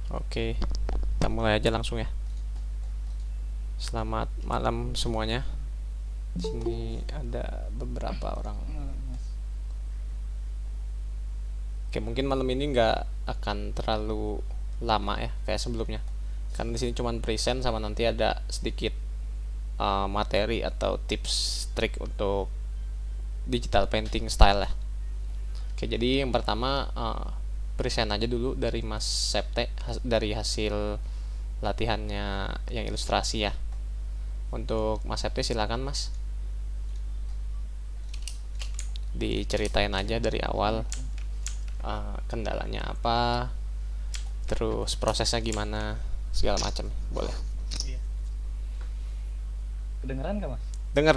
Oke, kita mulai aja langsung ya. Selamat malam semuanya. Di sini ada beberapa orang. Oke, mungkin malam ini nggak akan terlalu lama ya kayak sebelumnya. Karena di sini cuma present sama nanti ada sedikit materi atau tips trik untuk digital painting style ya. Oke, jadi yang pertama present aja dulu dari Mas Septe dari hasil latihannya yang ilustrasi ya. Untuk Mas Septe silakan Mas, diceritain aja dari awal kendalanya apa, terus prosesnya gimana, segala macam boleh. Iya. Kedengeran nggak mas? Dengar.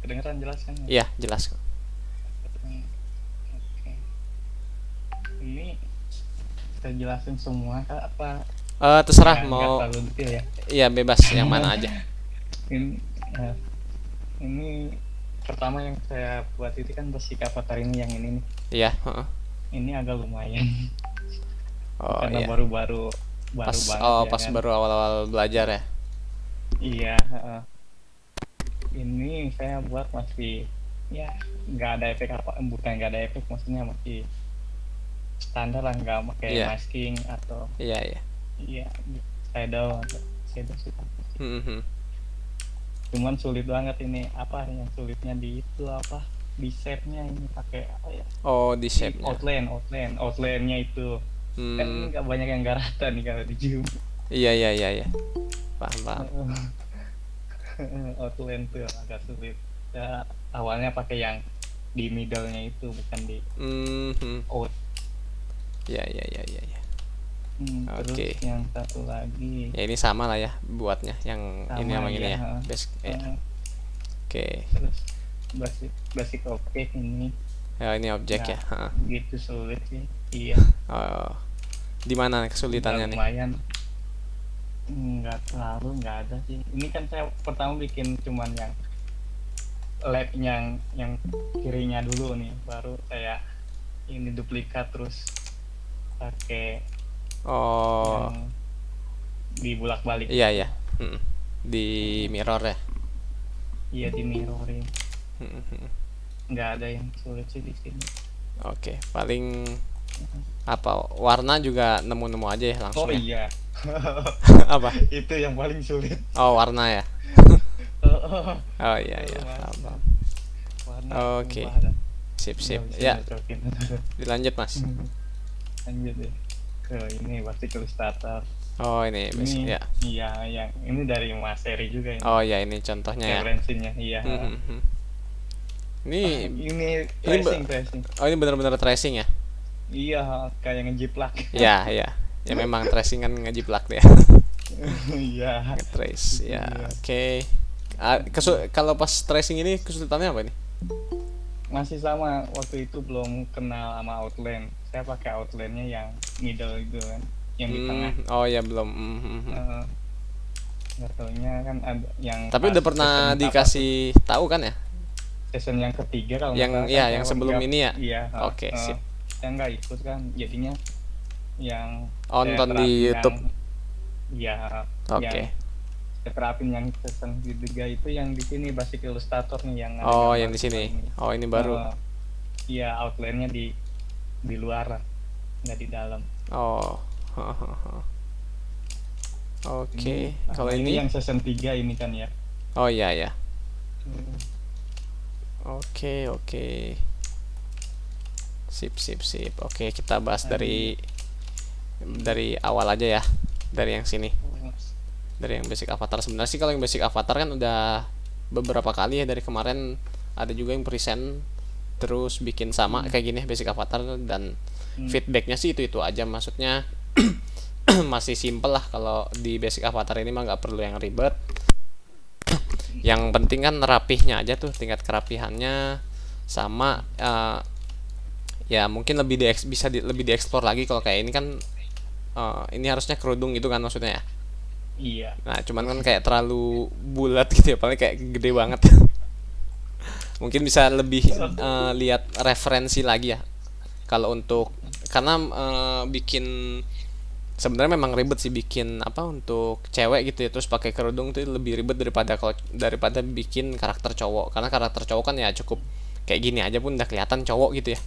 Kedengeran jelas kan? Iya jelas. Oke. Ini kita jelasin semua kak apa? Terserah Nggak mau. terlalu detail ya. Iya bebas yang mana aja. Ini, nah, ini pertama yang saya buat itu kan basic avatar ini yang ini nih. Iya. Ini agak lumayan Oh karena iya. baru Pas banget ya pas kan. baru awal-awal belajar ya. Iya. Ini saya buat masih ya nggak ada efek apa, bukan nggak ada efek, maksudnya masih standar lah, nggak pakai Iya. masking atau Iya. iya shadow atau shadow sih. Hmm. Cuman sulit banget ini, apa yang sulitnya di itu apa, di shape-nya ini pakai apa ya, Oh di di shape-nya. outline-nya itu kan nggak banyak yang nggak rata nih kalau di zoom. Iya. Paham. Outline tuh agak sulit ya, awalnya pakai yang di middle-nya itu, bukan di out. Iya. Terus Oke. yang satu lagi Ya ini sama lah ya buatnya yang ini sama sama ini ya, ya. Basic. Ya. Oke. terus basic object ini Ya ini objek nggak ya. Ha. gitu sulit sih. Iya. Oh, di mana kesulitannya nih? Lumayan, nggak terlalu, nggak ada sih. Ini kan saya pertama bikin cuman yang lab yang kirinya dulu nih, baru saya ini duplikat terus pakai Oh, yang dibulak-balik. iya. Di mirror ya. Iya, di mirroring. Hmm. Nggak ada yang sulit sih di sini. Oke, paling apa warna juga nemu-nemu aja ya langsung Oh ya. iya. Apa? Itu yang paling sulit. Oh, warna ya. Oh iya, paham. Warna Oke. berubah ada. Sip. Nggak bisa Ya, nyocokin. dilanjut Mas. Lanjut deh ke ini basic illustrator. Oh, ini basic Ini ya. iya, yang ini dari Mas Eri juga ini. Oh ya, ini contohnya ya. Referensinya iya. Ini Ini ini tracing. oh ini benar-benar tracing ya. Iya, kayak ngejiplak. Ya. Ya memang tracing kan ngejiplak deh. Iya. Trace ya. Iya. Oke. Kalau pas tracing ini kesulitannya apa nih? Masih sama, waktu itu belum kenal sama outline. Saya pakai outline-nya yang middle itu kan, yang di tengah. Oh ya belum. Nggak taunya kan ada yang Tapi pas udah pernah season dikasih tahu kan ya? season yang ketiga kalau Yang nggak salah ya kan, yang saya sebelum nggak- ini ya. Iya. Oke, sip. Saya nggak ikut kan, jadinya yang Oh, saya nonton di terapin YouTube. Iya. Oke. Yang saya terapin yang season ketiga itu yang di sini basic illustrator nih, yang ada Oh, gambar yang di sini. ini. Oh, ini baru. Iya, outline-nya di luar, nggak di dalam. Oh. Oke. Kalau ini yang season 3 ini kan ya. oh iya. Oke. Sip. Oke, kita bahas dari awal aja ya. Dari yang sini. Dari yang basic avatar. Sebenarnya sih kalau yang basic avatar kan udah beberapa kali ya, dari kemarin ada juga yang present terus bikin sama kayak gini basic avatar, dan feedbacknya sih itu aja, maksudnya masih simple lah. Kalau di basic avatar ini mah nggak perlu yang ribet. Yang penting kan rapihnya aja tuh, tingkat kerapihannya sama ya mungkin bisa lebih dieksplor lagi. Kalau kayak ini kan ini harusnya kerudung gitu kan maksudnya ya. Iya. Nah cuman kan kayak terlalu bulat gitu ya, paling kayak gede banget. Mungkin bisa lebih lihat referensi lagi ya. Kalau untuk karena bikin sebenarnya memang ribet sih bikin apa untuk cewek gitu ya, terus pakai kerudung tuh lebih ribet daripada bikin karakter cowok, karena karakter cowok kan ya cukup kayak gini aja pun udah kelihatan cowok gitu ya.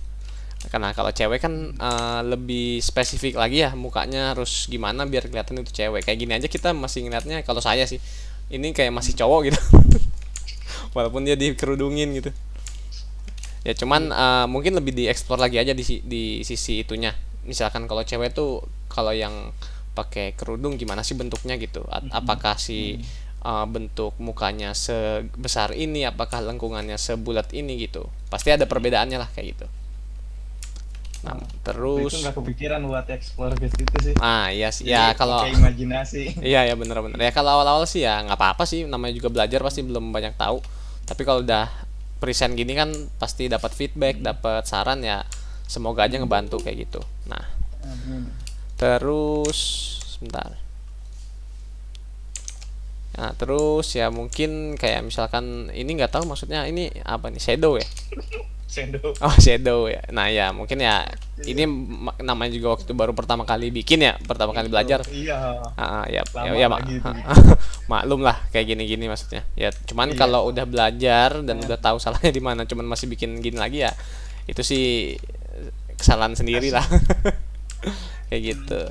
Karena kalau cewek kan lebih spesifik lagi ya, mukanya harus gimana biar kelihatan itu cewek. Kayak gini aja kita masih ngeliatnya, kalau saya sih ini kayak masih cowok gitu walaupun dia dikerudungin gitu ya. Cuman mungkin lebih dieksplor lagi aja di sisi itunya. Misalkan kalau cewek tuh kalau yang pakai kerudung gimana sih bentuknya gitu, apakah si bentuk mukanya sebesar ini, apakah lengkungannya sebulat ini gitu, pasti ada perbedaannya lah kayak gitu. Nah itu terus nggak kepikiran buat explore ke situ sih. iya sih Jadi ya, kalau pakai imajinasi. iya ya bener-bener ya, kalau awal-awal sih ya nggak apa-apa sih, namanya juga belajar pasti belum banyak tahu. Tapi kalau udah present gini kan pasti dapat feedback, dapat saran ya, semoga aja ngebantu kayak gitu. Nah Amin. terus sebentar. Nah terus ya mungkin kayak misalkan ini nggak tahu maksudnya ini apa nih, shadow ya. Shadow. Oh shadow ya. Nah ya mungkin ya ini namanya juga waktu baru pertama kali bikin ya, pertama kali belajar. Iya. Ya Lama ya lagi itu. maklum lah kayak gini-gini maksudnya. Ya cuman Iya. kalau udah belajar dan udah tahu salahnya di mana, cuman masih bikin gini lagi ya, itu sih kesalahan sendiri lah. Kayak gitu.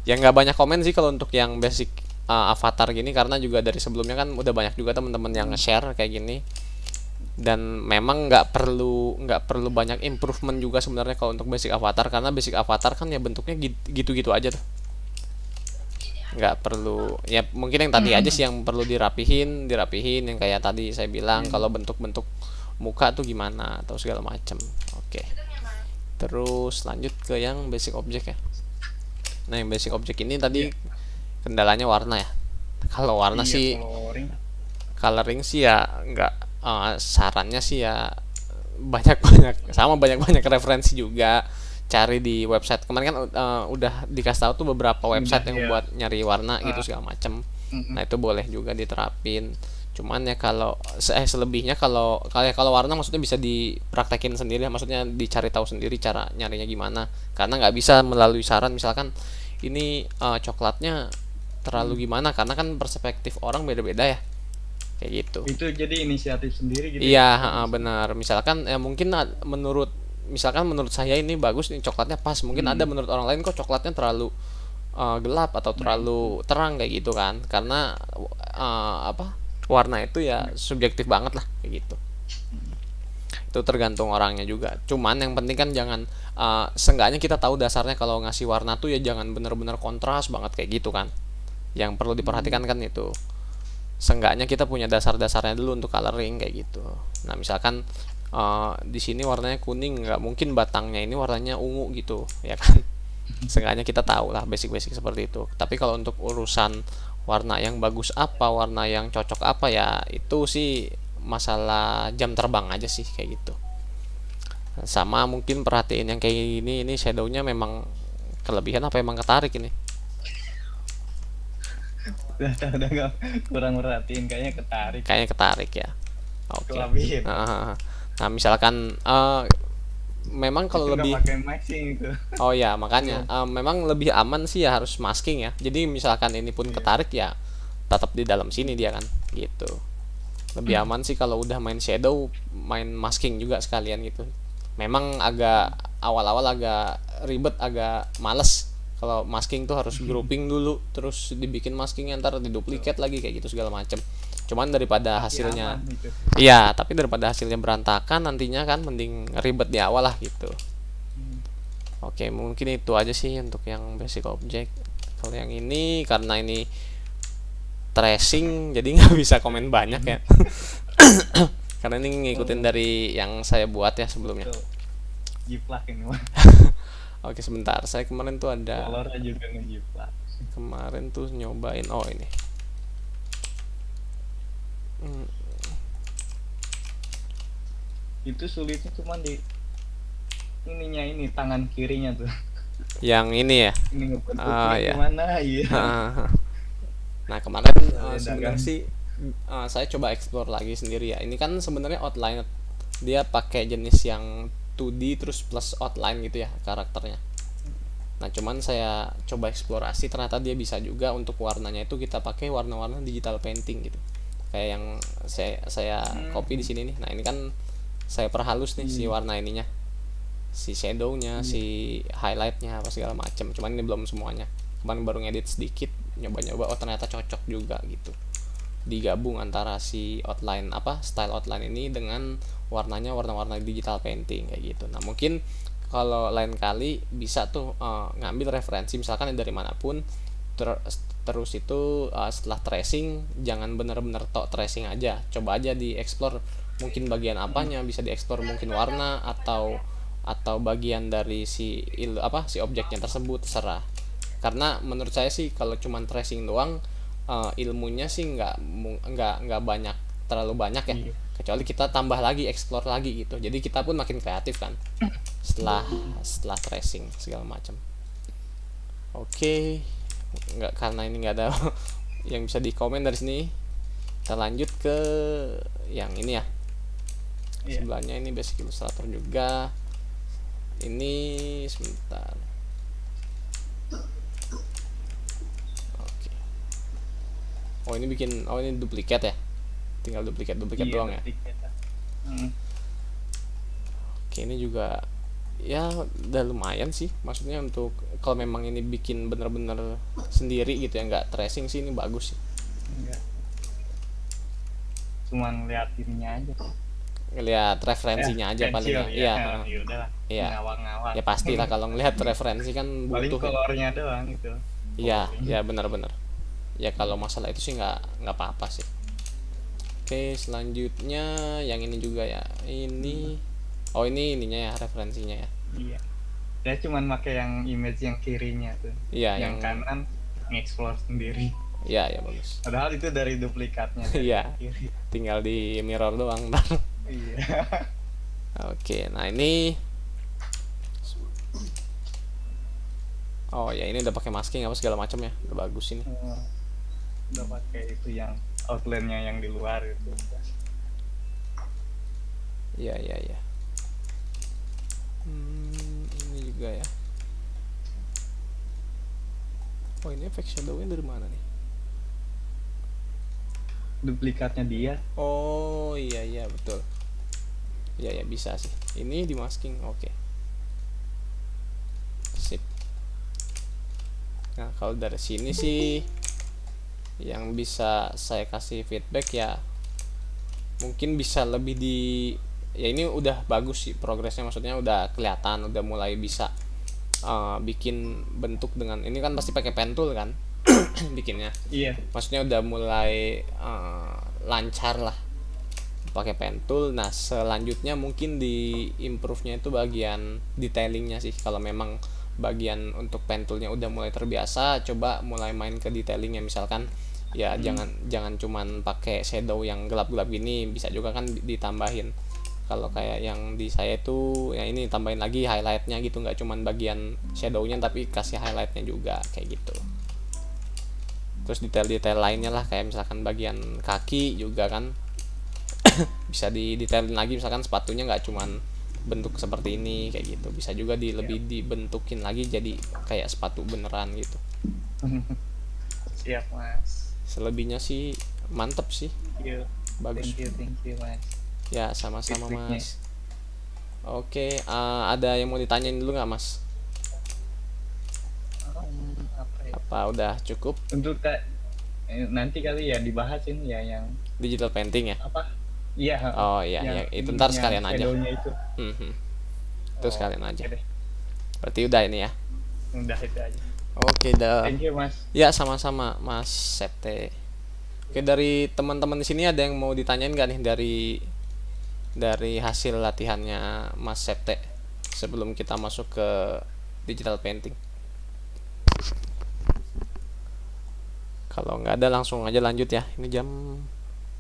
Ya nggak banyak komen sih kalau untuk yang basic avatar gini, karena juga dari sebelumnya kan udah banyak juga teman-teman yang nge-share kayak gini. Dan memang nggak perlu banyak improvement juga sebenarnya kalau untuk basic avatar, karena basic avatar kan ya bentuknya gitu-gitu aja tuh, nggak perlu ya, mungkin yang tadi aja sih yang perlu dirapihin yang kayak tadi saya bilang kalau bentuk-bentuk muka tuh gimana atau segala macam. Oke. Terus lanjut ke yang basic object ya. Nah yang basic object ini tadi kendalanya warna ya. Kalau warna Iya, sih coloring sih ya nggak, sarannya sih ya banyak referensi juga, cari di website. Kemarin kan udah dikasih tahu tuh beberapa website yang buat nyari warna gitu segala macem. Nah itu boleh juga diterapin. Cuman ya kalau selebihnya kalau warna maksudnya bisa dipraktekin sendiri, maksudnya dicari tahu sendiri cara nyarinya gimana, karena nggak bisa melalui saran. Misalkan ini coklatnya terlalu gimana, karena kan perspektif orang beda-beda ya kayak gitu. Itu jadi inisiatif sendiri gitu. Iya benar. Misalkan ya mungkin menurut saya ini bagus nih coklatnya pas, mungkin ada menurut orang lain kok coklatnya terlalu gelap atau terlalu terang kayak gitu kan, karena warna itu ya subjektif banget lah kayak gitu. Itu tergantung orangnya juga. Cuman yang penting kan jangan seenggaknya kita tahu dasarnya kalau ngasih warna tuh ya jangan bener-bener kontras banget kayak gitu kan. Yang perlu diperhatikan kan itu, seenggaknya kita punya dasar-dasarnya dulu untuk coloring kayak gitu. Nah misalkan di sini warnanya kuning, nggak mungkin batangnya ini warnanya ungu gitu ya kan. Seenggaknya kita tahu lah basic-basic seperti itu. Tapi kalau untuk urusan warna yang bagus apa, warna yang cocok apa, ya itu sih masalah jam terbang aja sih kayak gitu. Sama mungkin perhatiin yang kayak gini, ini shadownya memang kelebihan apa emang ketarik ini? Udah nggak kurang merhatiin, kayaknya ketarik Ya. Oke. kelabihin. Nah misalkan memang kalau Itu nggak lebih pakai masking itu. oh ya makanya memang lebih aman sih ya harus masking ya. Jadi misalkan ini pun ketarik ya tetap di dalam sini dia kan gitu. Lebih aman sih kalau udah main shadow, main masking juga sekalian gitu. Memang agak awal-awal agak ribet, agak males kalau masking tuh harus grouping dulu, terus dibikin maskingnya ntar diduplikat lagi kayak gitu segala macem. Cuman daripada hasilnya iya, tapi daripada hasilnya berantakan nantinya kan mending ribet di awal lah gitu. Oke, mungkin itu aja sih untuk yang basic object. Kalau yang ini karena ini tracing jadi nggak bisa komen banyak ya. Karena ini ngikutin dari yang saya buat ya sebelumnya. Jiplak ini mah. Oke sebentar, saya kemarin tuh ada Kolornya juga ngejiplak. kemarin tuh nyobain ini Itu sulitnya cuma di ininya, ini tangan kirinya tuh. yang ini ya. Ini ngebentuk ya. gimana ya. Nah kemarin sebenarnya sih saya coba explore lagi sendiri ya. Ini kan sebenarnya outline dia pakai jenis yang 2D terus plus outline gitu ya karakternya. Nah cuman saya coba eksplorasi, ternyata dia bisa juga untuk warnanya itu kita pakai warna-warna digital painting gitu, kayak yang saya copy di sini nih. Nah ini kan saya perhalus nih si warna ininya, si shadownya, si highlightnya, apa segala macam. Cuman ini belum semuanya, kemarin baru ngedit sedikit, nyoba-nyoba, oh ternyata cocok juga gitu, digabung antara si outline apa style outline ini dengan warnanya warna-warna digital painting kayak gitu. Nah mungkin kalau lain kali bisa tuh ngambil referensi misalkan dari manapun, terus itu setelah tracing jangan bener-bener tok tracing aja, coba aja di explore mungkin bagian apanya, bisa dieksplor mungkin warna atau bagian dari si si objeknya tersebut, terserah. Karena menurut saya sih kalau cuman tracing doang ilmunya sih nggak banyak, terlalu banyak ya, kecuali kita tambah lagi, explore lagi gitu, jadi kita pun makin kreatif kan setelah tracing segala macam. Oke, nggak, karena ini nggak ada yang bisa dikomen dari sini, kita lanjut ke yang ini ya. Sebelahnya ini basic Illustrator juga. Ini sebentar. Oke. Oh ini bikin, oh ini duplikat ya, tinggal duplikat doang ya. Oke ini juga ya udah lumayan sih, maksudnya untuk kalau memang ini bikin bener-bener sendiri gitu ya, nggak tracing sih, ini bagus sih. Cuman lihat ininya aja, ngelihat referensinya aja paling ya. Iya. Iya. Ya pastilah kalau ngelihat referensi kan butuh. Paling kolornya doang gitu. Iya, ya benar-benar. Ya kalau masalah itu sih nggak apa-apa sih. Oke, selanjutnya yang ini juga ya. Ini oh ini ininya ya, referensinya ya. Iya. Saya cuman pakai yang image yang kirinya tuh. Iya, yang kanan nge-explore sendiri. Iya, ya bagus. Padahal itu dari duplikatnya. Iya. Tinggal di mirror doang ntar. Iya. Oke, nah ini oh ya ini udah pakai masking apa segala macam ya, udah bagus ini. Udah pakai itu yang outline-nya yang di luar itu. Iya. Ini juga ya. Oh ini efek shadownya dari mana nih? Duplikatnya dia. Oh iya betul. Iya bisa sih. Ini di masking, oke. Sip. Nah kalau dari sini sih yang bisa saya kasih feedback ya, mungkin bisa lebih di, ya ini udah bagus sih progresnya, maksudnya udah kelihatan, udah mulai bisa bikin bentuk dengan ini kan pasti pakai pen tool kan bikinnya. Iya. Maksudnya udah mulai lancar lah pakai pen tool. Nah selanjutnya mungkin di improve-nya itu bagian detailingnya sih. Kalau memang bagian untuk pen toolnya udah mulai terbiasa, coba mulai main ke detailingnya, misalkan ya jangan cuman pakai shadow yang gelap-gelap gini, bisa juga kan ditambahin. Kalau kayak yang di saya itu ya ini tambahin lagi highlightnya gitu, nggak cuman bagian shadownya tapi kasih highlightnya juga kayak gitu. Terus detail-detail lainnya lah, kayak misalkan bagian kaki juga kan bisa didetailin lagi, misalkan sepatunya nggak cuman bentuk seperti ini kayak gitu, bisa juga lebih dibentukin lagi jadi kayak sepatu beneran gitu. Siap mas. Selebihnya sih mantep sih. Bagus. Thank you mas. Ya sama-sama mas. Oke, ada yang mau ditanyain dulu nggak mas? Apa udah cukup? Untuk nanti kali ya dibahas ini ya yang digital painting ya? Apa? Iya. Oh iya, itu ntar sekalian aja. Itu sekalian aja. Okay. Berarti udah ini ya? Udah itu aja. Oke dah. Thank you mas. Ya sama-sama mas Septe. Oke, dari teman-teman di sini ada yang mau ditanyain nggak nih dari hasil latihannya mas Septe sebelum kita masuk ke digital painting? Kalau nggak ada langsung aja lanjut ya. Ini jam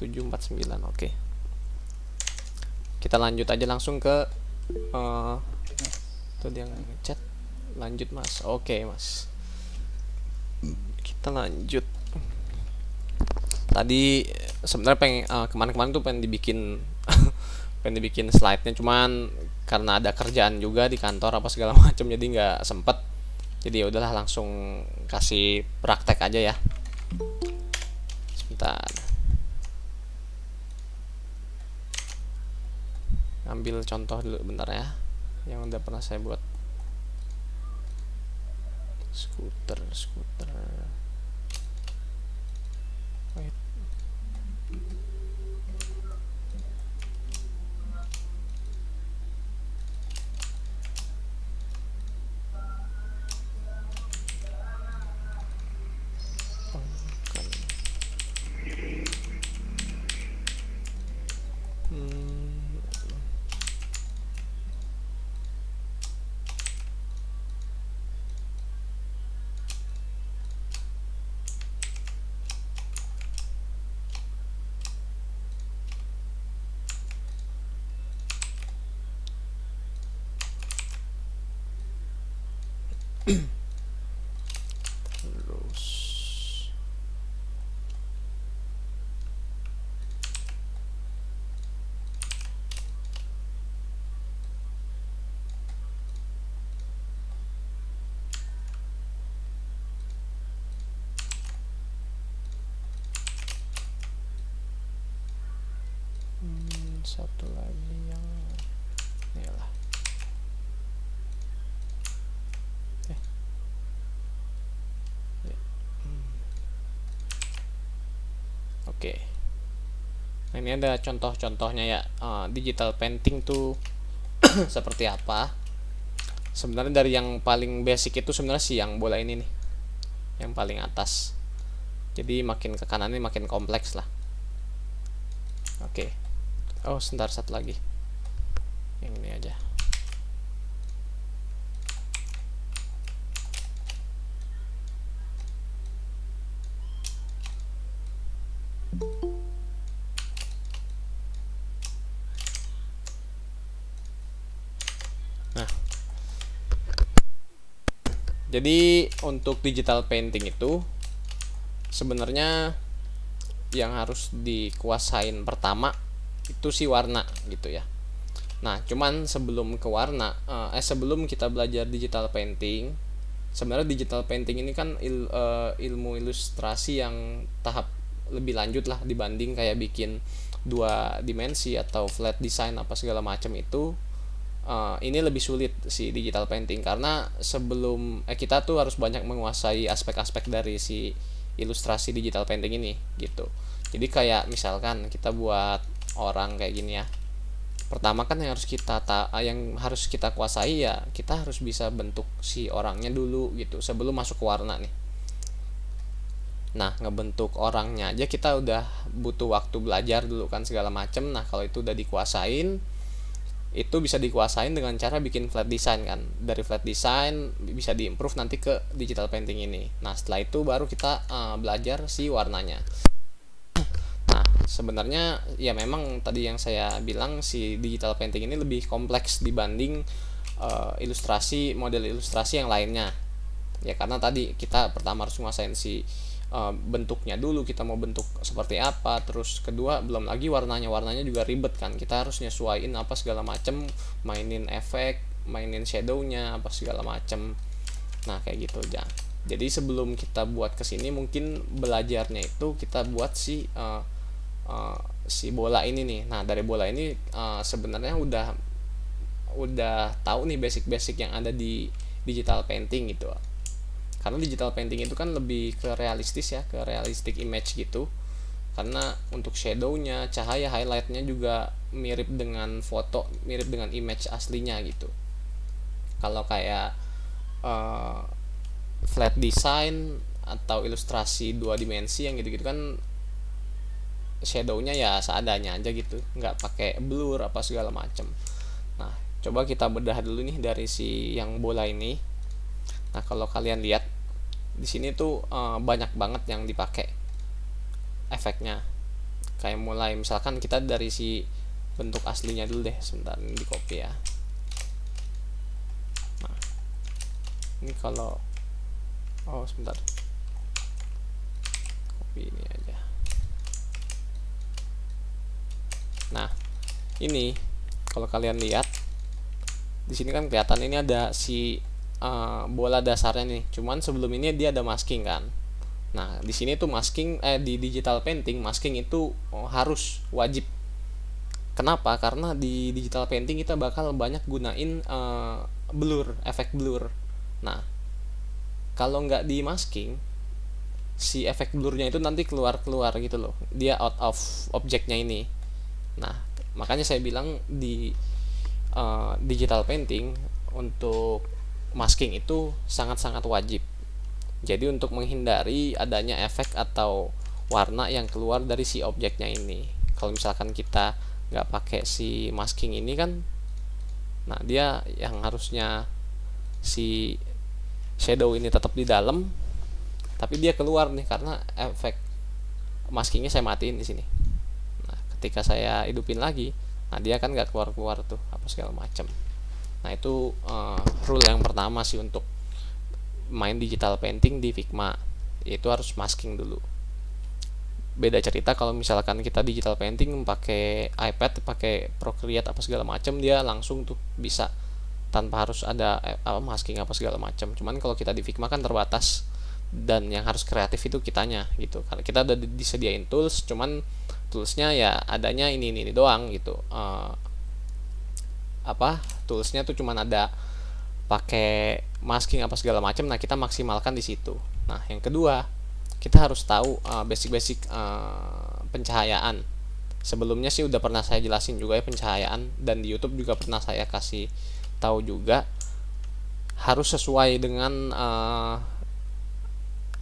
7.49. Oke. Kita lanjut aja langsung ke tuh dia ngechat. Lanjut mas. Oke mas. Kita lanjut. Tadi sebenarnya kemarin-kemarin tuh pengen dibikin pengen dibikin slide-nya, cuman karena ada kerjaan juga di kantor apa segala macam jadi nggak sempet. Jadi ya udahlah, langsung kasih praktek aja ya. Sebentar. Ambil contoh dulu bentar ya, yang udah pernah saya buat. Skuter. Wait. Terus satu lagi yang ini lah. Oke. Nah, ini ada contoh-contohnya ya. Digital painting tuh seperti apa. Sebenarnya dari yang paling basic itu sebenarnya sih yang bola ini nih, yang paling atas. Jadi makin ke kanan ini makin kompleks lah. Oke. Oh, sebentar, satu lagi. Yang ini aja. Nah, jadi untuk digital painting itu sebenarnya yang harus dikuasain pertama itu si warna gitu ya. Nah, cuman sebelum ke warna, sebelum kita belajar digital painting, sebenarnya digital painting ini kan ilmu ilustrasi yang tahap lebih lanjut lah dibanding kayak bikin 2 dimensi atau flat design apa segala macam itu. Ini lebih sulit si digital painting karena sebelum kita tuh harus banyak menguasai aspek-aspek dari si ilustrasi digital painting ini gitu. Jadi kayak misalkan kita buat orang kayak gini ya, pertama kan yang harus kita kuasai ya, kita harus bisa bentuk si orangnya dulu gitu sebelum masuk ke warna nih. Nah, ngebentuk orangnya aja kita udah butuh waktu belajar dulu kan segala macem. Nah, kalau itu udah dikuasain, itu bisa dikuasain dengan cara bikin flat design kan. Dari flat design bisa diimprove nanti ke digital painting ini. Nah, setelah itu baru kita belajar si warnanya. Nah, sebenarnya ya memang tadi yang saya bilang si digital painting ini lebih kompleks dibanding model ilustrasi yang lainnya. Ya karena tadi kita pertama harus nguasain si bentuknya dulu, kita mau bentuk seperti apa, terus kedua belum lagi warnanya juga ribet kan, kita harus nyesuaiin apa segala macem, mainin efek, mainin shadownya apa segala macem. Nah kayak gitu aja. Jadi sebelum kita buat kesini mungkin belajarnya itu kita buat si bola ini nih. Nah dari bola ini sebenarnya udah tahu nih basic-basic yang ada di digital painting gitu. Karena digital painting itu kan lebih ke realistis ya, ke realistic image gitu. Karena untuk shadownya, cahaya, highlightnya juga mirip dengan foto, mirip dengan image aslinya gitu. Kalau kayak flat design atau ilustrasi 2 dimensi yang gitu-gitu kan shadownya ya seadanya aja gitu, nggak pakai blur apa segala macem. Nah, coba kita bedah dulu nih dari si yang bola ini. Nah, kalau kalian lihat di sini tuh banyak banget yang dipakai efeknya. Kayak mulai misalkan kita dari si bentuk aslinya dulu deh, sebentar ini di copy ya. Nah, ini kalau sebentar, copy ini aja. Nah, ini kalau kalian lihat di sini kan kelihatan ini ada si bola dasarnya nih. Cuman sebelum ini dia ada masking kan. Nah, di sini tuh masking di digital painting masking itu harus wajib. Kenapa? Karena di digital painting kita bakal banyak gunain blur, efek blur. Nah, kalau nggak di masking, si efek blurnya itu nanti keluar gitu loh. Dia out of objeknya ini. Nah, makanya saya bilang di digital painting untuk masking itu sangat-sangat wajib. Jadi untuk menghindari adanya efek atau warna yang keluar dari si objeknya ini. Kalau misalkan kita nggak pakai si masking ini kan, nah dia yang harusnya si shadow ini tetap di dalam, tapi dia keluar nih karena efek maskingnya saya matiin di sini. Nah, ketika saya hidupin lagi, nah dia kan nggak keluar tuh apa segala macam. Nah itu rule yang pertama sih untuk main digital painting di Figma, itu harus masking dulu. Beda cerita kalau misalkan kita digital painting pakai iPad, pakai Procreate apa segala macam, dia langsung tuh bisa tanpa harus ada masking apa segala macam. Cuman kalau kita di Figma kan terbatas, dan yang harus kreatif itu kitanya gitu. Karena kita udah disediain tools, cuman toolsnya ya adanya ini doang gitu. Toolsnya tuh cuman ada pakai masking apa segala macam. Nah kita maksimalkan di situ. Nah yang kedua, kita harus tahu basic pencahayaan. Sebelumnya sih udah pernah saya jelasin juga ya pencahayaan, dan di YouTube juga pernah saya kasih tahu juga. Harus sesuai dengan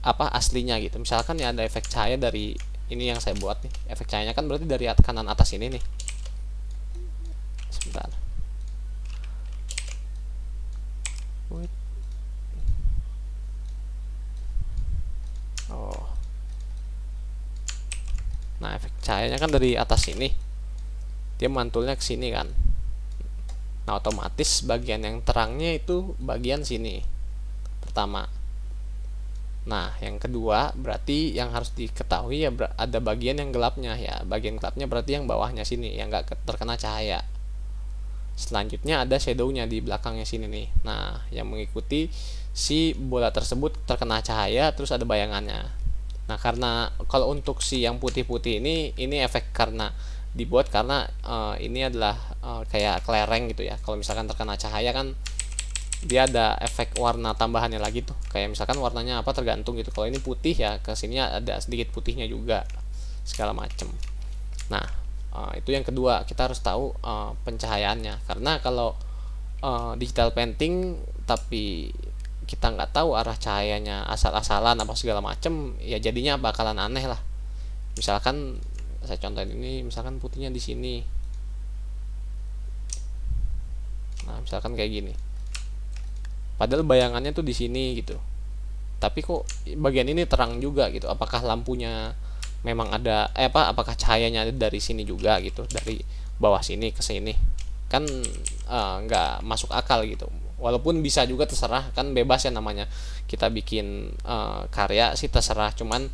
aslinya gitu. Misalkan ya ada efek cahaya dari ini yang saya buat nih. Efek cahayanya kan berarti dari kanan atas ini nih. Sebentar. Oh. Nah, efek cahayanya kan dari atas sini. Dia mantulnya ke sini kan. Nah, otomatis bagian yang terangnya itu bagian sini. Pertama. Nah, yang kedua berarti yang harus diketahui ya ada bagian yang gelapnya ya. Bagian gelapnya berarti yang bawahnya sini yang nggak terkena cahaya. Selanjutnya ada shadownya di belakangnya sini nih. Nah, yang mengikuti si bola tersebut terkena cahaya, terus ada bayangannya. Nah, karena kalau untuk si yang putih-putih ini efek karena dibuat karena ini adalah kayak kelereng gitu ya. Kalau misalkan terkena cahaya kan dia ada efek warna tambahannya lagi tuh. Kayak misalkan warnanya apa tergantung gitu. Kalau ini putih ya ke sini ada sedikit putihnya juga segala macem. Nah, itu yang kedua, kita harus tahu pencahayaannya. Karena kalau digital painting tapi kita nggak tahu arah cahayanya, asal-asalan apa segala macem, ya jadinya bakalan aneh lah. Misalkan saya contohin ini, misalkan putihnya di sini. Nah, misalkan kayak gini. Padahal bayangannya tuh di sini gitu. Tapi kok bagian ini terang juga gitu. Apakah lampunya memang ada apakah cahayanya ada dari sini juga gitu, dari bawah sini ke sini? Kan nggak masuk akal gitu. Walaupun bisa juga, terserah, kan bebas ya namanya kita bikin karya sih, terserah. Cuman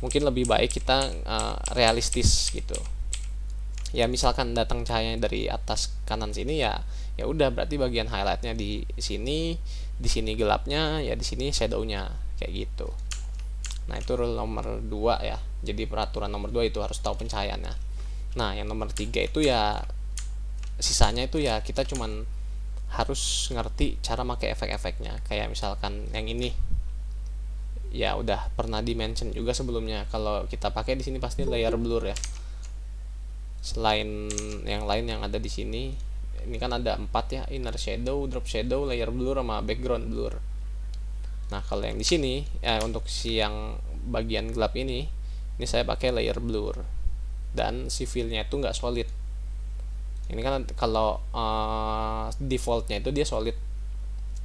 mungkin lebih baik kita realistis gitu. Ya misalkan datang cahayanya dari atas kanan sini, ya udah berarti bagian highlightnya di sini gelapnya, ya di sini shadownya kayak gitu. Nah itu rule nomor 2 ya. Jadi peraturan nomor 2 itu harus tahu pencahayaannya. Nah yang nomor 3 itu ya sisanya itu ya kita cuman harus ngerti cara pakai efek-efeknya. Kayak misalkan yang ini ya udah pernah di mention juga sebelumnya. Kalau kita pakai di sini pasti layer blur ya. Selain yang lain yang ada di sini, ini kan ada 4 ya, inner shadow, drop shadow, layer blur, sama background blur. Nah kalau yang di sini ya untuk si yang bagian gelap ini saya pakai layer blur, dan si fillnya itu nggak solid. Ini kan kalau defaultnya itu dia solid.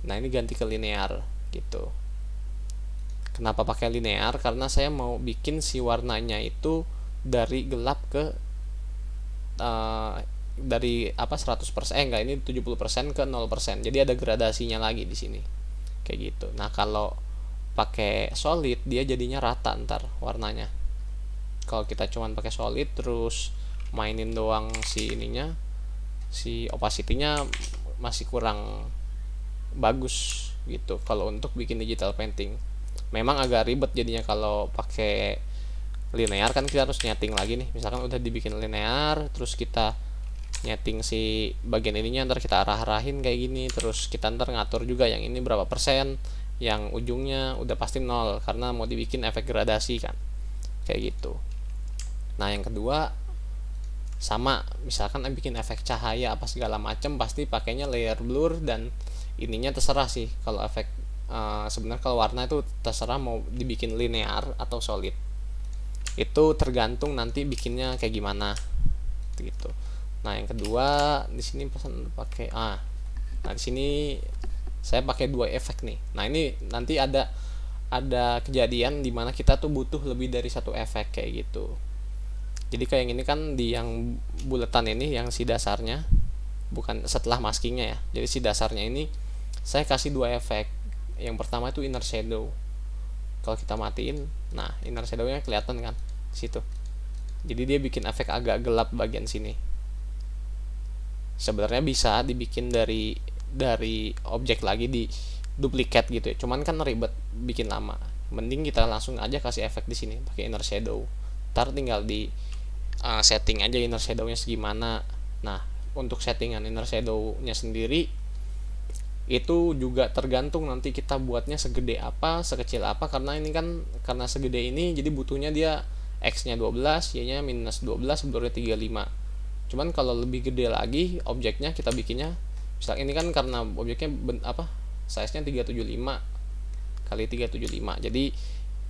Nah ini ganti ke linear gitu. Kenapa pakai linear? Karena saya mau bikin si warnanya itu dari gelap ke dari 100%, enggak, ini 70% ke 0%. Jadi ada gradasinya lagi di sini. Kayak gitu. Nah, kalau pakai solid dia jadinya rata ntar warnanya. Kalau kita cuman pakai solid terus mainin doang si opacity-nya masih kurang bagus gitu kalau untuk bikin digital painting. Memang agak ribet jadinya kalau pakai linear, kan kita harus nyeting lagi nih. Misalkan udah dibikin linear, terus kita nyeting si bagian ininya, ntar kita arah-arahin kayak gini, terus kita ntar ngatur juga yang ini berapa persen, yang ujungnya udah pasti 0 karena mau dibikin efek gradasi kan, kayak gitu. Nah yang kedua sama, misalkan bikin efek cahaya apa segala macam, pasti pakainya layer blur, dan ininya terserah sih. Kalau efek sebenarnya kalau warna itu terserah mau dibikin linear atau solid, itu tergantung nanti bikinnya kayak gimana gitu. Nah yang kedua di sini pesan pakai nah di sini saya pakai 2 efek nih. Nah ini nanti ada kejadian dimana kita tuh butuh lebih dari 1 efek kayak gitu. Jadi kayak yang ini kan, di yang buletan ini yang si dasarnya, bukan setelah maskingnya ya, jadi si dasarnya ini saya kasih 2 efek. Yang pertama itu inner shadow. Kalau kita matiin, nah inner shadownya kelihatan kan di situ. Jadi dia bikin efek agak gelap bagian sini. Sebenarnya bisa dibikin dari objek lagi, di duplicate gitu ya, cuman kan ribet, bikin lama. Mending kita langsung aja kasih efek di sini pakai inner shadow. Ntar tinggal di setting aja inner shadownya segimana. Nah untuk settingan inner shadownya sendiri itu juga tergantung nanti kita buatnya segede apa, sekecil apa, karena ini kan karena segede ini jadi butuhnya dia X nya 12, Y nya minus 12, blurnya 35. Cuman kalau lebih gede lagi objeknya, kita bikinnya misal ini kan karena objeknya size nya 375 kali 375, jadi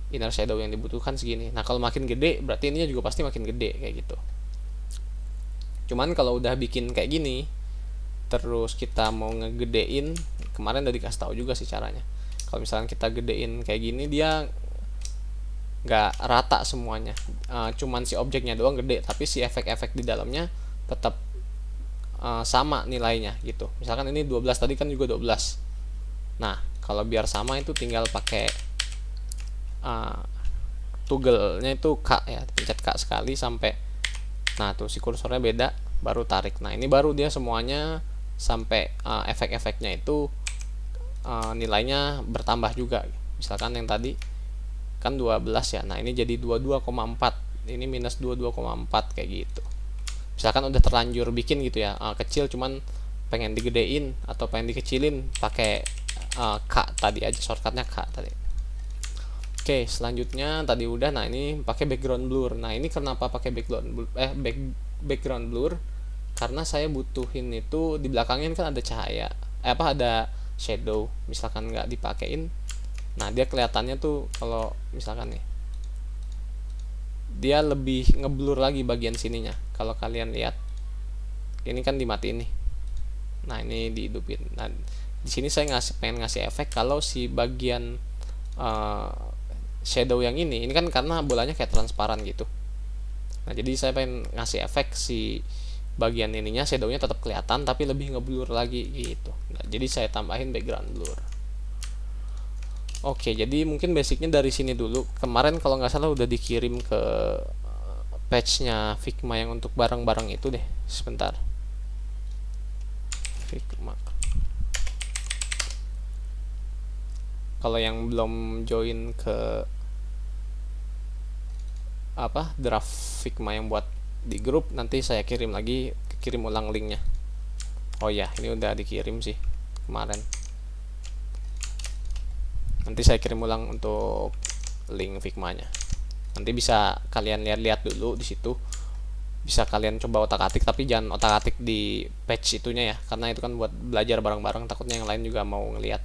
inner shadow yang dibutuhkan segini. Nah kalau makin gede berarti ininya juga pasti makin gede kayak gitu. Cuman kalau udah bikin kayak gini terus kita mau ngegedein, kemarin udah dikasih tahu juga sih caranya. Kalau misalnya kita gedein kayak gini, dia nggak rata semuanya, cuman si objeknya doang gede, tapi si efek-efek di dalamnya tetap sama nilainya gitu. Misalkan ini 12, tadi kan juga 12. Nah kalau biar sama itu tinggal pakai toggle-nya itu K ya, pencet K sekali sampai, nah tuh si kursornya beda, baru tarik. Nah ini baru dia semuanya sampai efek-efeknya itu nilainya bertambah juga. Misalkan yang tadi kan 12 ya, nah ini jadi 22,4, ini minus 22,4 kayak gitu. Misalkan udah terlanjur bikin gitu ya, kecil cuman pengen digedein atau pengen dikecilin, pakai K tadi aja, shortcutnya K tadi. Oke, selanjutnya tadi udah. Nah ini pakai background blur. Nah ini kenapa pakai background blur? Karena saya butuhin itu di belakangnya kan ada cahaya, ada shadow. Misalkan nggak dipakein, nah dia kelihatannya tuh kalau misalkan nih, dia lebih ngeblur lagi bagian sininya. Kalau kalian lihat, ini kan dimatiin nih. Nah ini dihidupin. Nah di sini saya pengen ngasih efek kalau si bagian shadow yang ini kan karena bolanya kayak transparan gitu. Nah jadi saya pengen ngasih efek si bagian ininya, shadownya tetap kelihatan tapi lebih ngeblur lagi gitu. Nah jadi saya tambahin background blur. Oke, jadi mungkin basicnya dari sini dulu. Kemarin kalau nggak salah udah dikirim ke patch-nya Figma yang untuk barang-barang itu deh. Sebentar, Figma. Kalau yang belum join ke draft Figma yang buat di grup, nanti saya kirim ulang linknya. Oh ya, ini udah dikirim sih kemarin. Nanti saya kirim ulang untuk link Figma-nya. Nanti bisa kalian lihat dulu di situ. Bisa kalian coba otak-atik, tapi jangan otak-atik di patch itunya ya, karena itu kan buat belajar bareng-bareng, takutnya yang lain juga mau ngelihat.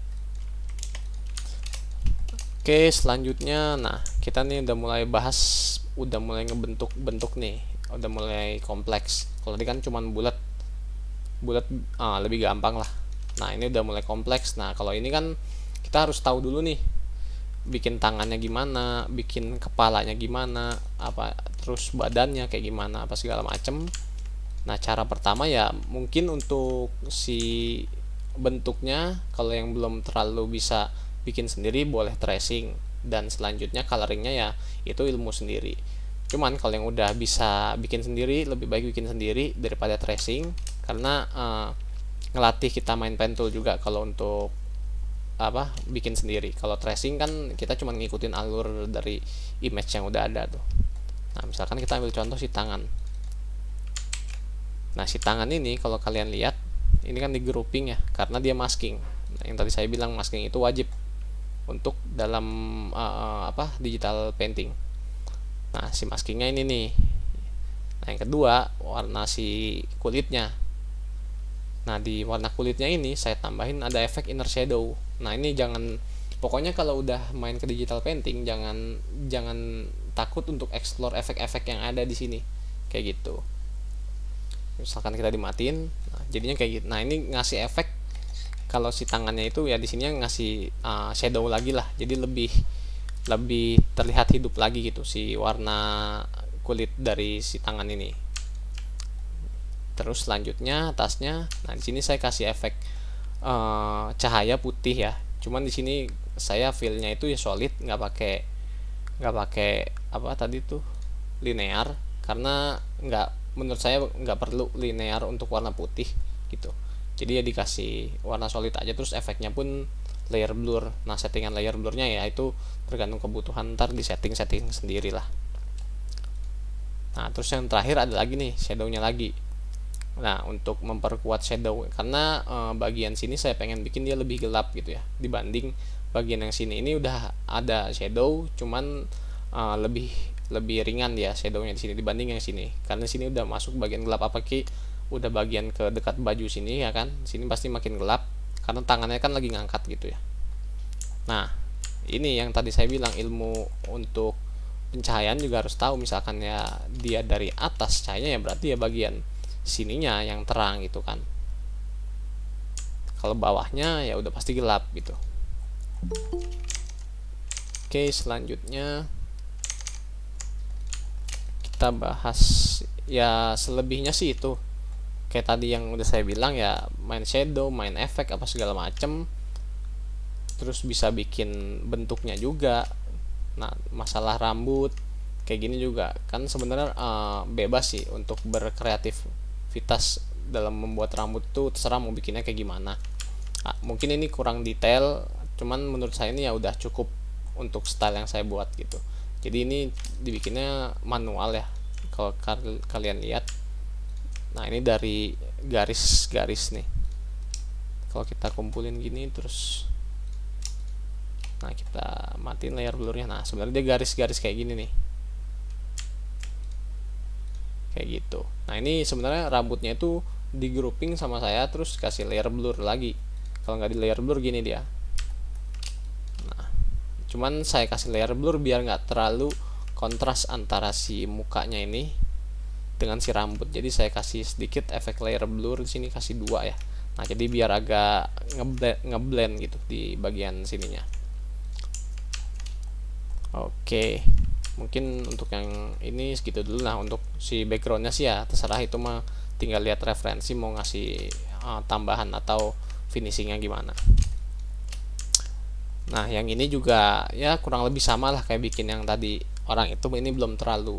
Oke, selanjutnya nah kita nih udah mulai ngebentuk-bentuk nih, udah mulai kompleks. Kalau tadi kan cuman bulat lebih gampang lah. Nah ini udah mulai kompleks. Nah kalau ini kan kita harus tahu dulu nih, bikin tangannya gimana, bikin kepalanya gimana, terus badannya kayak gimana, segala macem. Nah cara pertama ya mungkin untuk si bentuknya, kalau yang belum terlalu bisa bikin sendiri boleh tracing, dan selanjutnya coloringnya ya itu ilmu sendiri. Cuman kalau yang udah bisa bikin sendiri, lebih baik bikin sendiri daripada tracing, karena ngelatih kita main pen tool juga kalau untuk apa bikin sendiri. Kalau tracing kan kita cuma ngikutin alur dari image yang udah ada tuh. Nah misalkan kita ambil contoh si tangan. Nah si tangan ini kalau kalian lihat ini kan di grouping ya, karena dia masking. Nah, yang tadi saya bilang masking itu wajib untuk dalam digital painting. Nah si maskingnya ini nih. Nah yang kedua warna si kulitnya. Nah di warna kulitnya ini saya tambahin ada efek inner shadow. Nah ini jangan, pokoknya kalau udah main ke digital painting jangan takut untuk explore efek-efek yang ada di sini kayak gitu. Misalkan kita dimatiin, nah, jadinya kayak gitu. Nah ini ngasih efek kalau si tangannya itu ya di sini ngasih shadow lagi lah, jadi lebih terlihat hidup lagi gitu si warna kulit dari si tangan ini. Terus selanjutnya atasnya, nah di sini saya kasih efek cahaya putih ya. Cuman di sini saya feel-nya itu ya solid, nggak pakai apa tadi tuh linear, karena menurut saya nggak perlu linear untuk warna putih gitu. Jadi ya dikasih warna solid aja, terus efeknya pun layer blur. Nah settingan layer blurnya ya itu tergantung kebutuhan, ntar di setting sendiri lah. Nah terus yang terakhir ada lagi nih shadownya lagi. Nah untuk memperkuat shadow, karena bagian sini saya pengen bikin dia lebih gelap gitu ya dibanding bagian yang sini. Ini udah ada shadow, cuman lebih ringan dia shadownya di sini dibanding yang sini, karena sini udah masuk bagian gelap, apalagi udah bagian ke dekat baju sini ya kan, sini pasti makin gelap karena tangannya kan lagi ngangkat gitu ya. Nah ini yang tadi saya bilang, ilmu untuk pencahayaan juga harus tahu. Misalkan ya dia dari atas cahayanya, ya berarti ya bagian sininya yang terang gitu kan, kalau bawahnya ya udah pasti gelap gitu. Oke selanjutnya kita bahas ya selebihnya sih itu kayak tadi yang udah saya bilang ya, main shadow, main efek apa segala macem, terus bisa bikin bentuknya juga. Nah masalah rambut kayak gini juga kan sebenarnya bebas sih untuk berkreativitas dalam membuat rambut tuh, terserah mau bikinnya kayak gimana. Mungkin ini kurang detail, cuman menurut saya ini ya udah cukup untuk style yang saya buat gitu. Jadi ini dibikinnya manual ya kalau kalian lihat. Nah ini dari garis-garis nih, kalau kita kumpulin gini terus, nah kita matiin layer blurnya. Nah sebenarnya dia garis-garis kayak gini nih, kayak gitu. Nah ini sebenarnya rambutnya itu di grouping sama saya, terus kasih layer blur lagi. Kalau nggak di layer blur gini dia. Nah cuman saya kasih layer blur biar nggak terlalu kontras antara si mukanya ini dengan si rambut. Jadi saya kasih sedikit efek layer blur di sini, kasih 2 ya. Nah jadi biar agak ngeblend gitu di bagian sininya. Oke, mungkin untuk yang ini segitu dulu. Nah untuk si backgroundnya sih ya terserah, itu mah tinggal lihat referensi mau ngasih tambahan atau finishingnya gimana. Nah yang ini juga ya kurang lebih sama lah kayak bikin yang tadi orang itu. Ini belum terlalu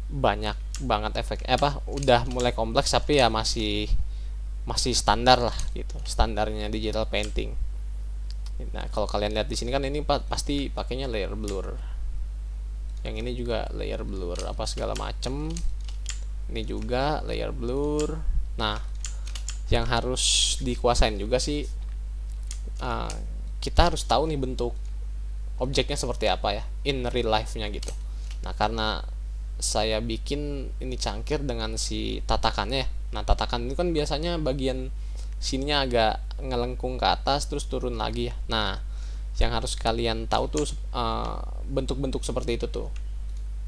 banyak banget efek udah mulai kompleks, tapi ya masih standar lah gitu, standarnya digital painting. Nah kalau kalian lihat di sini kan ini pasti pakainya layer blur, yang ini juga layer blur apa segala macem, ini juga layer blur. Nah yang harus dikuasain juga sih, kita harus tahu nih bentuk objeknya seperti apa ya in real life nya gitu. Nah karena saya bikin ini cangkir dengan si tatakannya ya. Nah tatakan itu kan biasanya bagian sininya agak ngelengkung ke atas terus turun lagi ya. Nah yang harus kalian tahu tuh bentuk-bentuk seperti itu tuh.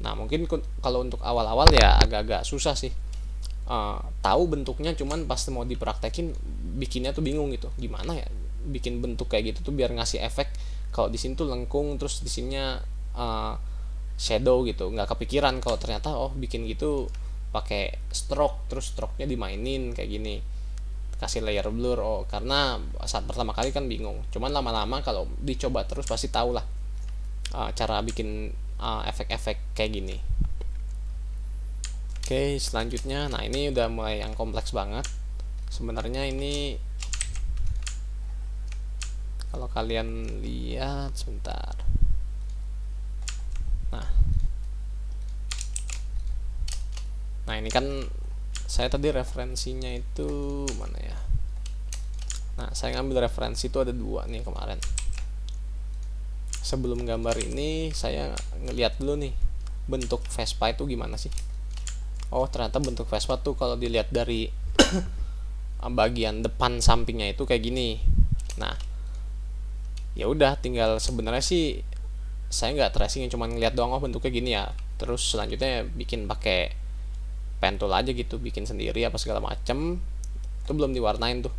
Nah mungkin kalau untuk awal-awal ya agak-agak susah sih tahu bentuknya, cuman pas mau dipraktekin bikinnya tuh bingung gitu, gimana ya bikin bentuk kayak gitu tuh biar ngasih efek. Kalau di sini tuh lengkung, terus di sininya shadow gitu, nggak kepikiran kalau ternyata bikin gitu pakai stroke, terus stroke-nya dimainin kayak gini, kasih layer blur. Karena saat pertama kali kan bingung, cuman lama-lama kalau dicoba terus pasti tahu lah cara bikin efek-efek kayak gini. Oke selanjutnya, nah ini udah mulai yang kompleks banget sebenarnya. Ini kalian lihat sebentar. Nah ini kan saya tadi referensinya itu mana ya. Nah saya ngambil referensi itu ada 2 nih kemarin. Sebelum gambar ini saya ngeliat dulu nih bentuk Vespa itu gimana sih. Oh ternyata bentuk Vespa tuh kalau dilihat dari bagian depan sampingnya itu kayak gini. Nah ya udah, tinggal sebenarnya sih saya nggak tracing, cuma ngeliat doang oh bentuknya gini ya. Terus selanjutnya bikin pakai pen tool aja gitu, bikin sendiri apa segala macem. Itu belum diwarnain tuh.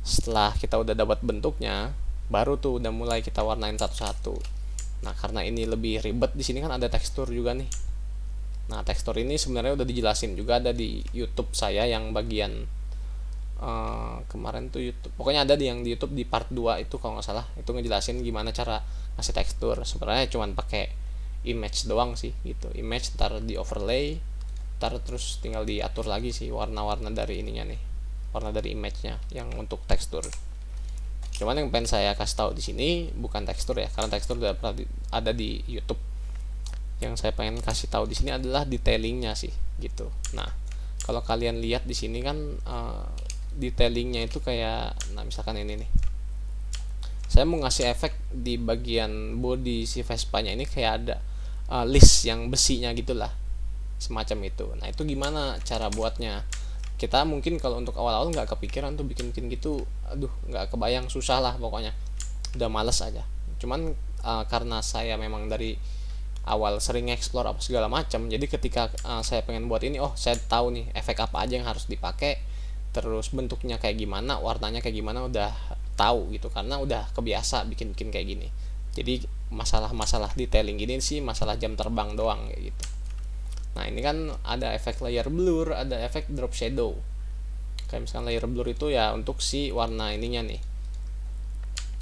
Setelah kita udah dapat bentuknya, baru tuh udah mulai kita warnain satu-satu. Nah karena ini lebih ribet, di sini kan ada tekstur juga nih. Nah tekstur ini sebenarnya udah dijelasin juga, ada di YouTube saya yang bagian kemarin tuh YouTube, pokoknya ada yang di YouTube di part 2 itu kalau nggak salah, itu ngejelasin gimana cara ngasih tekstur. Sebenarnya cuman pakai image doang sih gitu, image taruh di overlay, terus tinggal diatur lagi sih warna-warna dari ininya nih, warna dari image-nya yang untuk tekstur. Cuman yang pengen saya kasih tahu di sini bukan tekstur ya, karena tekstur udah ada di YouTube. Yang saya pengen kasih tahu di sini adalah detailingnya sih gitu. Nah kalau kalian lihat di sini kan detailingnya itu kayak, nah misalkan ini nih, saya mau ngasih efek di bagian body si Vespa-nya ini kayak ada list yang besinya gitulah, semacam itu. Nah itu gimana cara buatnya? Kita mungkin kalau untuk awal-awal nggak kepikiran tuh bikin gitu, aduh nggak kebayang, susah lah pokoknya, udah males aja. Cuman karena saya memang dari awal sering explore apa segala macam, jadi ketika saya pengen buat ini, oh saya tahu nih efek apa aja yang harus dipakai, terus bentuknya kayak gimana, warnanya kayak gimana, udah tahu gitu karena udah kebiasa bikin kayak gini. Jadi masalah detailing gini sih masalah jam terbang doang kayak gitu. Nah ini kan ada efek layer blur, ada efek drop shadow. Kayak misalkan layer blur itu ya untuk si warna ininya nih,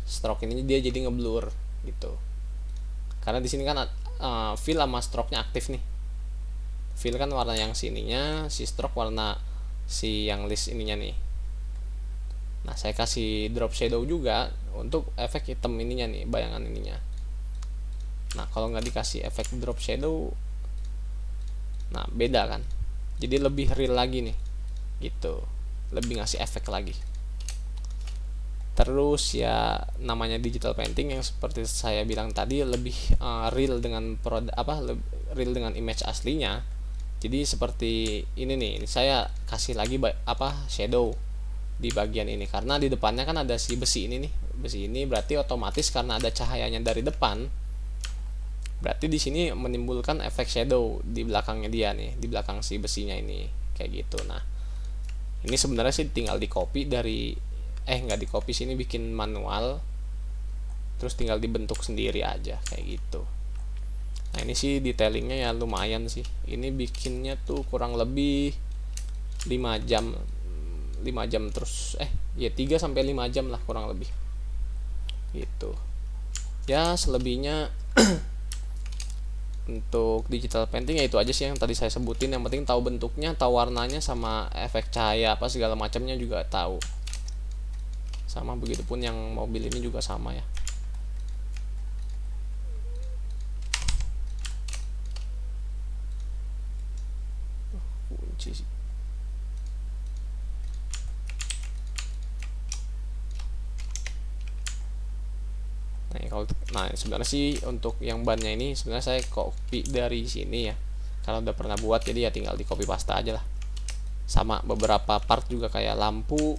stroke ini dia jadi ngeblur gitu. Karena di sini kan fill sama stroke-nya aktif nih. Fill kan warna yang sininya, si stroke warna si yang list ininya nih. Nah saya kasih drop shadow juga untuk efek hitam ininya nih, bayangan ininya. Nah kalau nggak dikasih efek drop shadow, nah beda kan, jadi lebih real lagi nih gitu, lebih ngasih efek lagi. Terus ya namanya digital painting yang seperti saya bilang tadi lebih real dengan real dengan image aslinya. Jadi seperti ini nih, saya kasih lagi shadow di bagian ini karena di depannya kan ada si besi ini nih. Besi ini berarti otomatis karena ada cahayanya dari depan, berarti di sini menimbulkan efek shadow di belakangnya dia nih, di belakang si besinya ini kayak gitu. Nah ini sebenarnya sih tinggal di copy dari nggak di copy, sini bikin manual, terus tinggal dibentuk sendiri aja kayak gitu. Nah ini sih detailingnya ya lumayan sih, ini bikinnya tuh kurang lebih 5 jam terus 3 sampai 5 jam lah kurang lebih gitu ya. Selebihnya untuk digital painting ya itu aja sih yang tadi saya sebutin. Yang penting tahu bentuknya, tahu warnanya, sama efek cahaya apa segala macamnya juga tahu. Sama begitupun yang mobil ini juga sama ya. Kunci sih. Nah sebenarnya sih untuk yang bannya ini sebenarnya saya copy dari sini ya, karena udah pernah buat jadi ya tinggal di copy paste aja lah. Sama beberapa part juga kayak lampu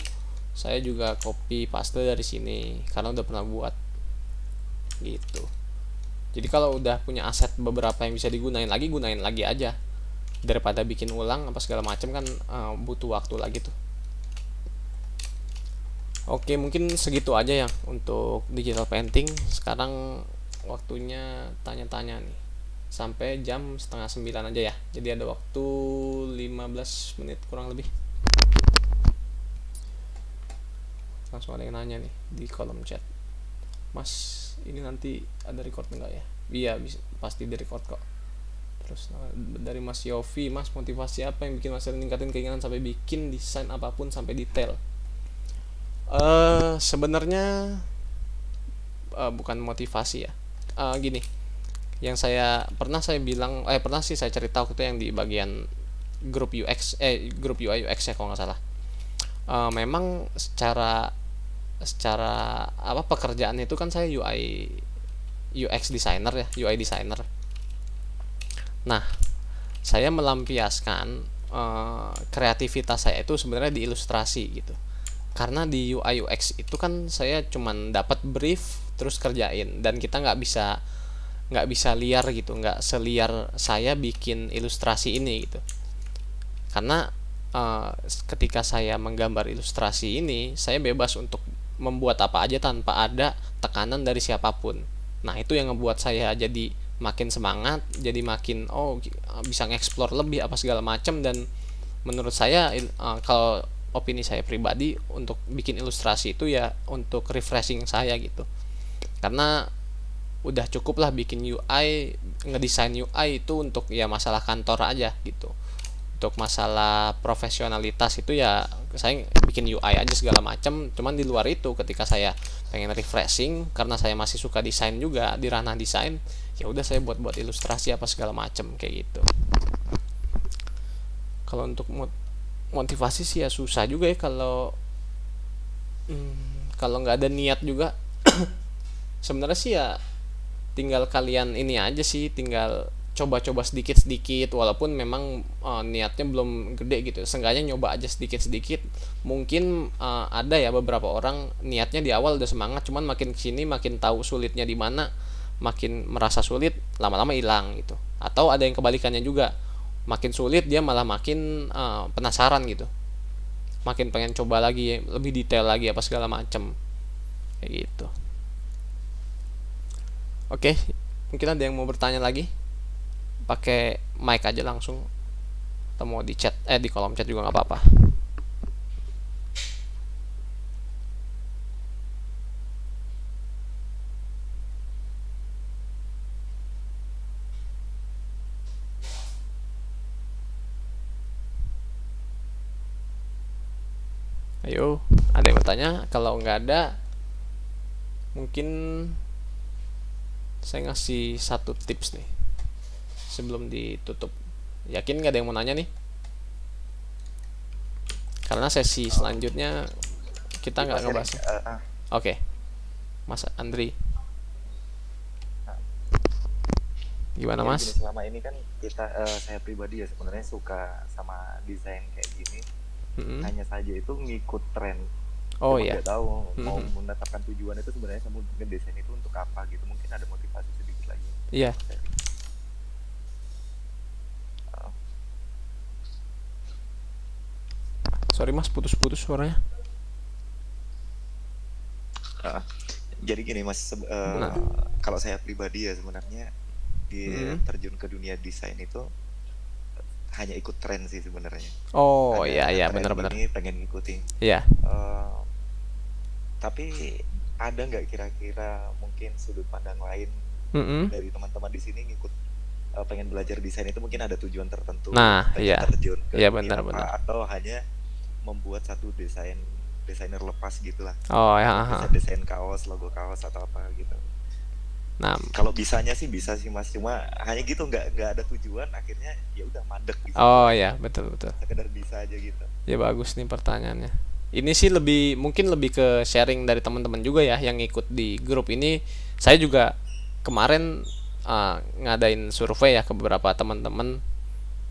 saya juga copy paste dari sini karena udah pernah buat gitu. Jadi kalau udah punya aset beberapa yang bisa gunain lagi aja, daripada bikin ulang apa segala macam kan butuh waktu lagi tuh. Oke mungkin segitu aja ya untuk digital painting. Sekarang waktunya tanya-tanya nih, sampai jam 8:30 aja ya, jadi ada waktu 15 menit kurang lebih. Langsung ada yang nanya nih di kolom chat, Mas ini nanti ada record enggak ya? Iya pasti di record kok. Terus dari Mas Yofi, Mas motivasi apa yang bikin Mas ningkatin keinginan sampai bikin desain apapun sampai detail? Sebenarnya bukan motivasi ya. Gini, yang saya bilang, pernah sih saya cerita waktu itu yang di bagian grup UI UX ya kalau nggak salah. Memang secara secara apa pekerjaan itu kan saya UI UX designer ya, UI designer. Nah, saya melampiaskan kreativitas saya itu sebenarnya di ilustrasi gitu. Karena di UI UX itu kan saya cuman dapat brief terus kerjain, dan kita nggak bisa liar gitu, nggak seliar saya bikin ilustrasi ini gitu. Karena ketika saya menggambar ilustrasi ini, saya bebas untuk membuat apa aja tanpa ada tekanan dari siapapun. Nah, itu yang ngebuat saya jadi makin semangat, jadi makin bisa nge-explore lebih apa segala macam. Dan menurut saya kalau opini saya pribadi, untuk bikin ilustrasi itu ya untuk refreshing saya gitu. Karena udah cukup lah bikin UI, ngedesain UI itu untuk ya masalah kantor aja gitu. Untuk masalah profesionalitas itu ya saya bikin UI aja segala macam. Cuman di luar itu, ketika saya pengen refreshing karena saya masih suka desain juga di ranah desain, ya udah saya buat ilustrasi apa segala macam kayak gitu. Kalau untuk motivasi sih ya susah juga ya, kalau nggak ada niat juga. Sebenarnya sih ya tinggal kalian ini aja sih, tinggal coba-coba sedikit-sedikit, walaupun memang niatnya belum gede gitu. Seenggaknya nyoba aja sedikit-sedikit. Mungkin ada ya beberapa orang niatnya di awal udah semangat, cuman makin kesini makin tahu sulitnya di mana, makin merasa sulit, lama-lama hilang gitu. Atau ada yang kebalikannya juga, makin sulit dia malah makin penasaran gitu, makin pengen coba lagi lebih detail lagi apa segala macam kayak gitu. Oke, mungkin ada yang mau bertanya lagi, pakai mic aja langsung, atau mau di chat di kolom chat juga nggak apa-apa. Ayo, ada yang bertanya? Kalau nggak ada, mungkin saya ngasih satu tips nih sebelum ditutup. Yakin nggak ada yang mau nanya nih? Karena sesi selanjutnya kita nggak ngebahas. Oke, Mas Andri, gimana Mas? Gini, selama ini kan saya pribadi ya sebenarnya suka sama desain kayak gini. Hanya saja itu ngikut tren. Oh Cuma iya. nggak tahu mau menetapkan tujuan itu sebenarnya kamu ngedesain itu untuk apa gitu. Mungkin ada motivasi sedikit lagi. Iya. Sorry Mas, putus-putus suaranya. Jadi gini Mas, kalau saya pribadi ya sebenarnya terjun ke dunia desain itu hanya ikut tren sih sebenarnya. Oh iya benar-benar. Ini pengen ngikutin. Iya. Tapi ada nggak kira-kira mungkin sudut pandang lain dari teman-teman di sini ngikut pengen belajar desain itu, mungkin ada tujuan tertentu? Nah, pengen iya. terjun ke Iya dunia benar-benar. atau hanya membuat satu desainer lepas gitulah. Oh ya. Desain kaos, logo kaos atau apa gitu. Nah, kalau bisanya sih bisa sih Mas, cuma hanya gitu nggak ada tujuan, akhirnya ya udah mandek gitu. Oh ya, betul. Sekedar bisa aja gitu. Ya bagus nih pertanyaannya. Ini sih mungkin lebih ke sharing dari teman-teman juga ya yang ikut di grup ini. Saya juga kemarin ngadain survei ya ke beberapa teman-teman.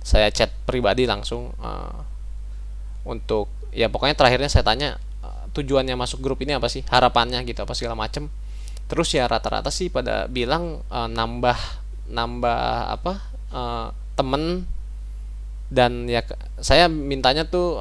Saya chat pribadi langsung untuk ya pokoknya terakhirnya saya tanya tujuannya masuk grup ini apa sih, harapannya gitu apa segala macem. Terus ya rata-rata sih pada bilang nambah temen, dan ya saya mintanya tuh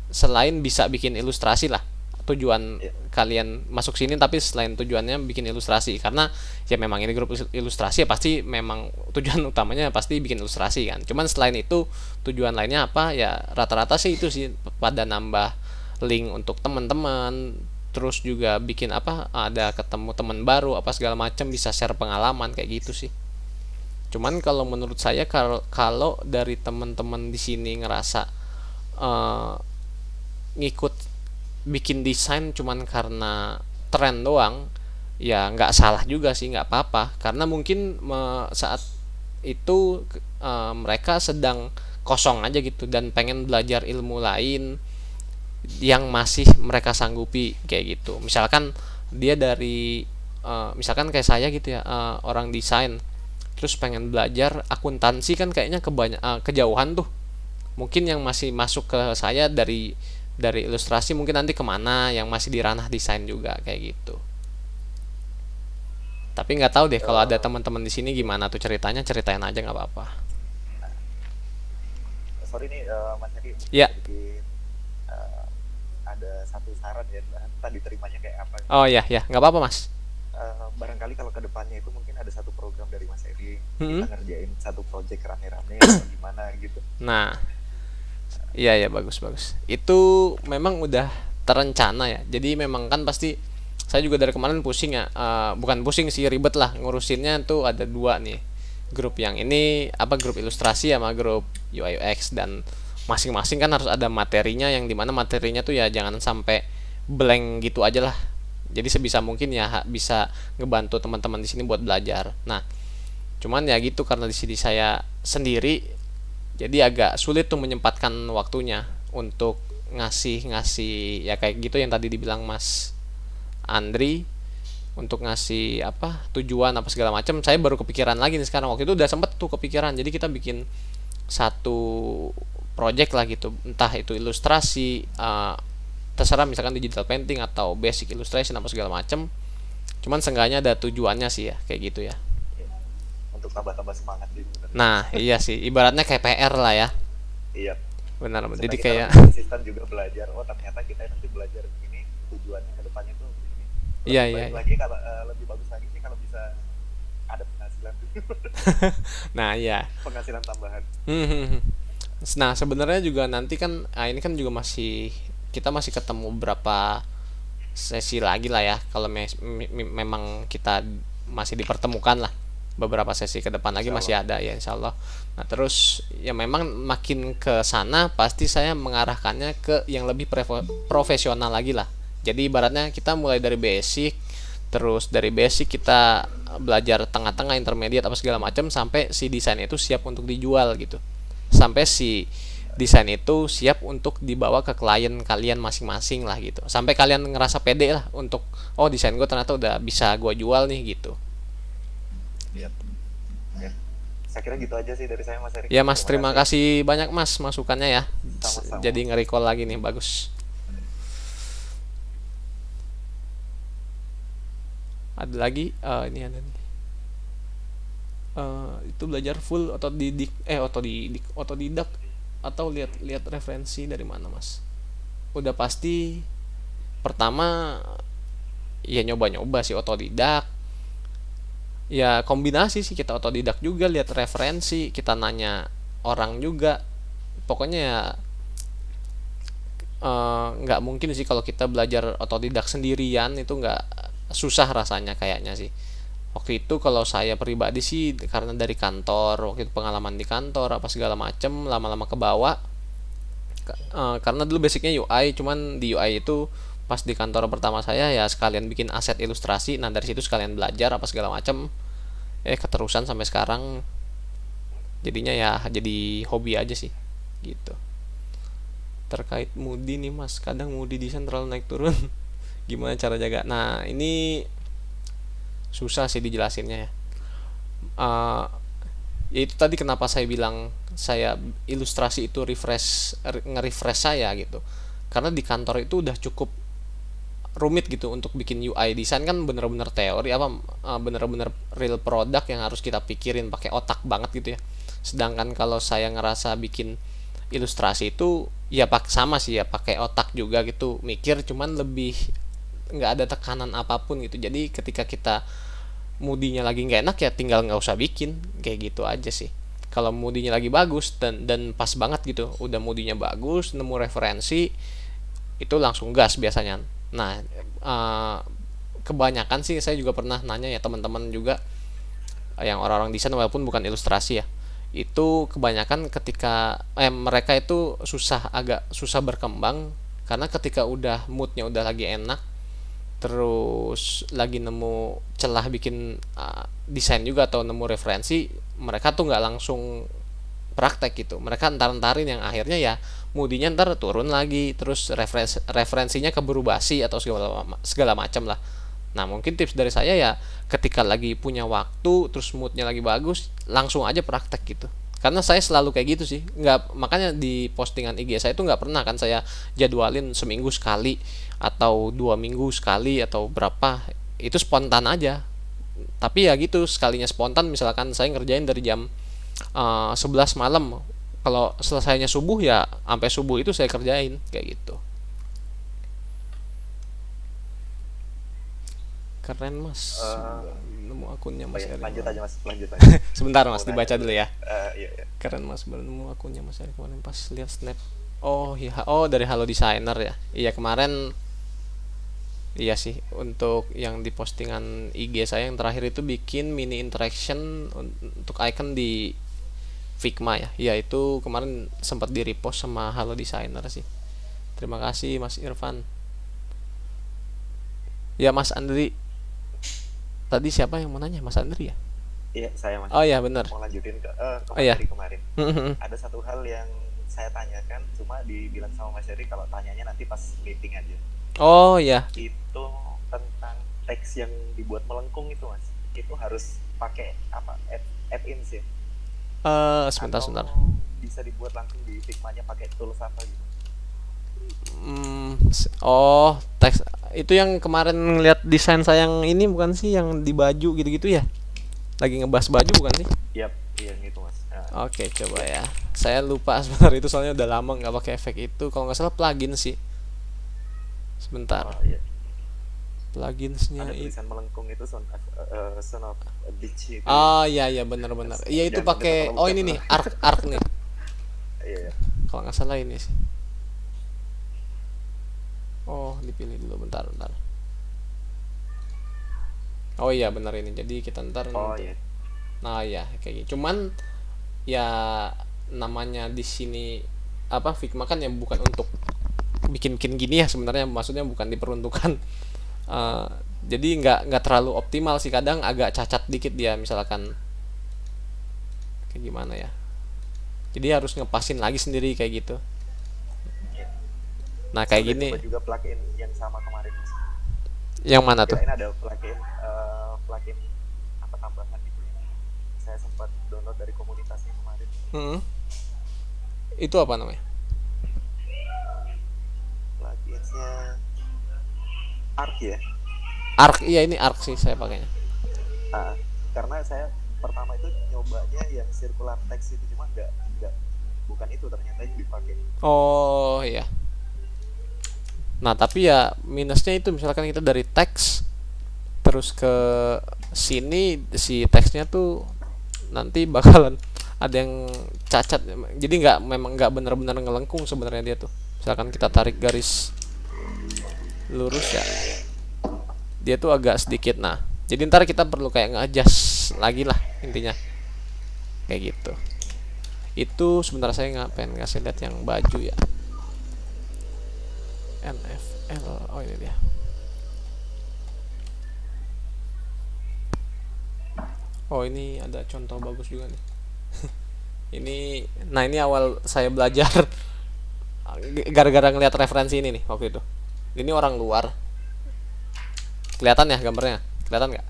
selain bisa bikin ilustrasi lah, tujuan kalian masuk sini, tapi selain tujuannya bikin ilustrasi, karena ya memang ini grup ilustrasi ya pasti memang tujuan utamanya pasti bikin ilustrasi kan. Cuman selain itu tujuan lainnya apa ya, rata-rata sih itu sih pada nambah link untuk teman-teman, terus juga bikin ada ketemu teman baru apa segala macam, bisa share pengalaman kayak gitu sih. Cuman kalau menurut saya kalau dari teman-teman di sini ngerasa ngikut bikin desain cuman karena tren doang, ya nggak salah juga sih, nggak apa-apa, karena mungkin saat itu mereka sedang kosong aja gitu dan pengen belajar ilmu lain yang masih mereka sanggupi kayak gitu. Misalkan dia dari misalkan kayak saya gitu ya, orang desain terus pengen belajar akuntansi, kan kayaknya kejauhan tuh. Mungkin yang masih masuk ke saya dari ilustrasi mungkin nanti kemana yang masih di ranah desain juga kayak gitu. Tapi nggak tahu deh kalau ada teman-teman di sini gimana tuh ceritanya, ceritain aja nggak apa-apa. Sorry nih Mas Hedi, Ya. sedikit ada satu saran ya, entah diterimanya kayak apa. Oh ya ya, nggak apa-apa Mas. Barangkali kalau ke depannya itu mungkin ada satu program dari Mas Hedi, Hmm. kita ngerjain satu project rame-rame atau gimana gitu. Nah, iya ya, bagus bagus. Itu memang udah terencana ya. Jadi memang kan pasti saya juga dari kemarin pusing ya. Bukan pusing sih, ribet lah ngurusinnya tuh, ada dua nih. Grup yang ini apa, grup ilustrasi sama grup UI UX, dan masing-masing kan harus ada materinya, yang dimana materinya tuh ya jangan sampai blank gitu aja lah. Jadi sebisa mungkin ya bisa ngebantu teman-teman di sini buat belajar. Nah, cuman ya gitu, karena di sini saya sendiri jadi agak sulit tuh menyempatkan waktunya untuk ngasih ya kayak gitu yang tadi dibilang Mas Andri, untuk ngasih apa tujuan apa segala macam. Saya baru kepikiran lagi nih sekarang, waktu itu udah sempet tuh kepikiran, jadi kita bikin satu project lah gitu, entah itu ilustrasi, terserah, misalkan digital painting atau basic illustration apa segala macam. Cuman seenggaknya ada tujuannya sih ya kayak gitu ya. Untuk tambah-tambah semangat sih sebenarnya. Nah iya sih, ibaratnya kayak PR lah ya. Iya. Benar, Serta jadi kita kayak lebih konsisten juga belajar. Oh ternyata kita nanti belajar begini, tujuannya ke depannya tuh begini. iya Lebih iya baik iya. lagi kalau lebih bagus lagi sih kalau bisa ada penghasilan Nah iya. penghasilan tambahan. Nah sebenarnya juga nanti kan ini kan juga kita masih ketemu berapa sesi lagi lah ya, kalau memang kita masih dipertemukan lah, beberapa sesi ke depan lagi masih ada ya insya Allah. Nah terus ya memang makin ke sana pasti saya mengarahkannya ke yang lebih profesional lagi lah. Jadi ibaratnya kita mulai dari basic, terus dari basic kita belajar tengah-tengah, intermediate apa segala macam, sampai si desain itu siap untuk dijual gitu, sampai si desain itu siap untuk dibawa ke klien kalian masing-masing lah gitu, sampai kalian ngerasa pede lah untuk oh desain gue ternyata udah bisa gue jual nih gitu. Yep. Ya. Saya kira gitu aja sih dari saya Mas Erik. Ya Mas, terima kasih banyak Mas masukannya ya. Sama-sama. Jadi nge-recall lagi nih, bagus. Ada lagi, ini ada nih. Itu belajar full otodidak atau lihat referensi dari mana Mas? Udah pasti pertama ya nyoba-nyoba sih otodidak. Ya kombinasi sih, kita otodidak juga, lihat referensi, kita nanya orang juga. Pokoknya ya nggak mungkin sih kalau kita belajar otodidak sendirian, itu nggak, susah rasanya kayaknya sih. Waktu itu kalau saya pribadi sih karena dari kantor, waktu itu pengalaman di kantor apa segala macem, lama-lama ke bawah. Karena dulu basicnya UI, cuman di UI itu pas di kantor pertama saya ya sekalian bikin aset ilustrasi. Nah dari situ sekalian belajar apa segala macem, keterusan sampai sekarang. Jadinya ya jadi hobi aja sih gitu. Terkait moodi nih Mas, kadang moodi desain terlalu naik turun. Gimana cara jaga? Nah ini susah sih dijelasinnya ya. Ya itu tadi kenapa saya bilang saya ilustrasi itu nge-refresh saya gitu, karena di kantor itu udah cukup rumit gitu untuk bikin UI desain, kan bener-bener teori apa, bener-bener real product yang harus kita pikirin pakai otak banget gitu ya. Sedangkan kalau saya ngerasa bikin ilustrasi itu ya sama sih ya, pakai otak juga gitu, mikir, cuman lebih nggak ada tekanan apapun gitu. Jadi ketika kita moodinya lagi nggak enak ya tinggal nggak usah bikin, kayak gitu aja sih. Kalau moodinya lagi bagus dan pas banget gitu, udah moodinya bagus, nemu referensi, itu langsung gas biasanya. Nah kebanyakan sih saya juga pernah nanya ya teman-teman juga yang orang-orang desain walaupun bukan ilustrasi ya, itu kebanyakan ketika mereka itu agak susah berkembang, karena ketika udah moodnya udah lagi enak, terus lagi nemu celah bikin desain juga atau nemu referensi, mereka tuh nggak langsung praktek gitu, mereka entar-entarin yang akhirnya ya mudinya ntar turun lagi, terus referensinya keburu basi atau segala macam lah. Nah mungkin tips dari saya ya, ketika lagi punya waktu terus moodnya lagi bagus, langsung aja praktek gitu. Karena saya selalu kayak gitu sih, nggak, makanya di postingan IG saya itu nggak pernah kan saya jadwalin seminggu sekali atau 2 minggu sekali atau berapa, itu spontan aja. Tapi ya gitu, sekalinya spontan misalkan saya ngerjain dari jam 11 malam, kalau selesainya subuh ya sampai subuh itu saya kerjain kayak gitu. Keren mas. Nemu akunnya mas Erik. Lanjut aja mas, lanjut aja. Sebentar mas, dibaca dulu ya. Iya, iya. Keren mas, baru nemu akunnya mas Erik kemarin pas lihat snap. Oh iya, oh dari Halo Designer ya. Iya kemarin. Iya sih, untuk yang di postingan IG saya yang terakhir itu bikin mini interaction untuk icon di Figma ya. Iya itu kemarin sempat di repost sama Halo Designer sih. Terima kasih Mas Irfan. Ya Mas Andri. Tadi siapa yang mau nanya? Mas Andri ya? Iya, saya mas. Oh iya benar. Mau lanjutin ke iya. kemarin. Ada satu hal yang saya tanyakan, cuma dibilang sama Mas Eri kalau tanyanya nanti pas meeting aja. Oh iya. Itu tentang teks yang dibuat melengkung itu mas. Itu harus pakai apa? Add-ins ya? Sebentar. Bisa dibuat langsung di Figma-nya pakai tools apa gitu? Oh, teks itu yang kemarin ngeliat desain saya yang ini bukan sih, yang di baju gitu-gitu ya? Lagi ngebahas baju bukan sih? Yap, iya gitu mas. Oke, coba ya. Saya lupa sebentar, itu soalnya udah lama nggak pakai efek itu. Kalau nggak salah plugin sih. Sebentar. Iya. Pluginsnya ada tulisan melengkung itu son of a beach itu. Iya benar. Iya itu pakai ini nih arc nih. Iya. Kalau nggak salah ini sih. Oh dipilih dulu, bentar. Oh iya benar ini, jadi kita ntar iya. Nah ya kayak gitu. Cuman ya namanya di sini apa, Figma kan yang bukan untuk bikin gini ya sebenarnya, maksudnya bukan diperuntukkan jadi nggak terlalu optimal sih, kadang agak cacat dikit dia misalkan kayak gimana ya, jadi harus ngepasin lagi sendiri kayak gitu. Nah kayak gini juga plugin yang sama kemarin mas. Yang mana tuh? Kirain ada plugin apa tambahan gitu ya. Saya sempat download dari komunitasnya kemarin. Itu apa namanya? Pluginsnya Arc ya? Arc, iya ini Arc sih saya pakainya. Karena saya pertama itu nyobanya yang circular text itu, cuma nggak bukan itu ternyata yang dipakai. Oh iya. Nah tapi ya minusnya itu misalkan kita dari teks terus ke sini, si teksnya tuh nanti bakalan ada yang cacat, jadi memang nggak benar-benar ngelengkung sebenarnya dia tuh. Misalkan kita tarik garis lurus ya, dia tuh agak sedikit. Nah jadi ntar kita perlu kayak nge-adjust lagi lah intinya kayak gitu. Itu sebentar saya pengen ngasih lihat yang baju ya, NFL. Oh ini dia. Oh ini ada contoh bagus juga nih. Ini awal saya belajar gara-gara ngeliat referensi ini nih waktu itu. Ini orang luar. Kelihatan ya gambarnya? Kelihatan nggak?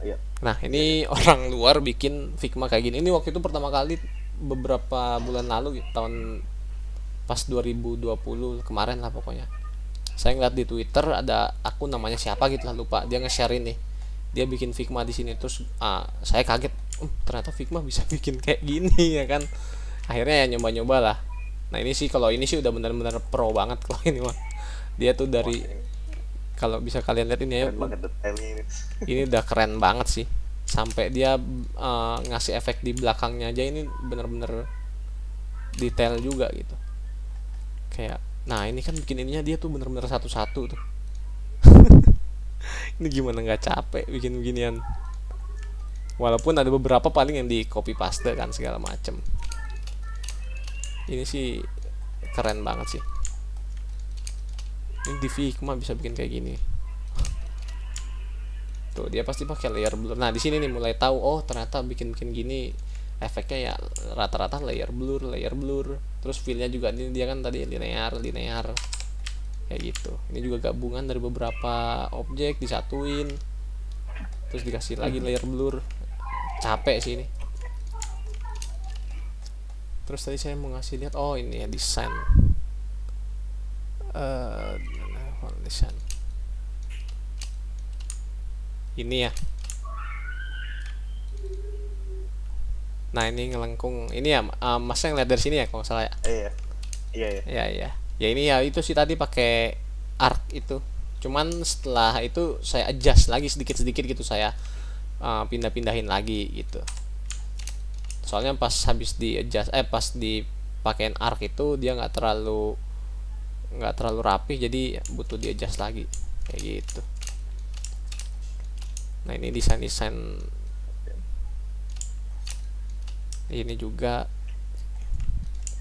Iya. Nah ini orang luar bikin Figma kayak gini. Ini waktu itu pertama kali beberapa bulan lalu gitu, tahun pas 2020 kemarin lah pokoknya. Saya ngeliat di Twitter ada akun namanya siapa gitu lah, lupa, dia nge-share ini, dia bikin Figma di sini. Terus saya kaget, ternyata Figma bisa bikin kayak gini ya kan. Akhirnya ya nyoba-nyoba lah. Nah ini sih, kalau ini sih udah benar-benar pro banget kalau ini mah. Dia tuh dari, kalau bisa kalian lihat ini ya, ini udah keren banget sih. Sampai dia ngasih efek di belakangnya aja, ini benar-benar detail juga gitu. Kayak, nah ini kan bikin ininya dia tuh bener-bener satu-satu tuh. Ini gimana nggak capek bikin beginian, walaupun ada beberapa paling yang di copy paste kan segala macem. Ini sih keren banget sih. Ini di Figma bisa bikin kayak gini. Tuh dia pasti pakai layer blur. Nah di sini nih mulai tahu, oh ternyata bikin gini efeknya ya rata-rata layer blur. Terus fillnya juga ini dia kan tadi linear kayak gitu. Ini juga gabungan dari beberapa objek disatuin, terus dikasih lagi layer blur. Capek sih ini. Terus tadi saya mau ngasih lihat, oh ini ya desain foundation ini ya. Nah ini ngelengkung ini ya, mas yang lihat dari sini ya kalau nggak salah ya. Iya. Ya ini ya itu sih tadi pakai arc itu. Cuman setelah itu saya adjust lagi sedikit gitu, saya pindahin lagi gitu. Soalnya pas habis di adjust pas dipakein arc itu dia nggak terlalu rapi, jadi butuh di adjust lagi kayak gitu. Nah ini desain ini juga.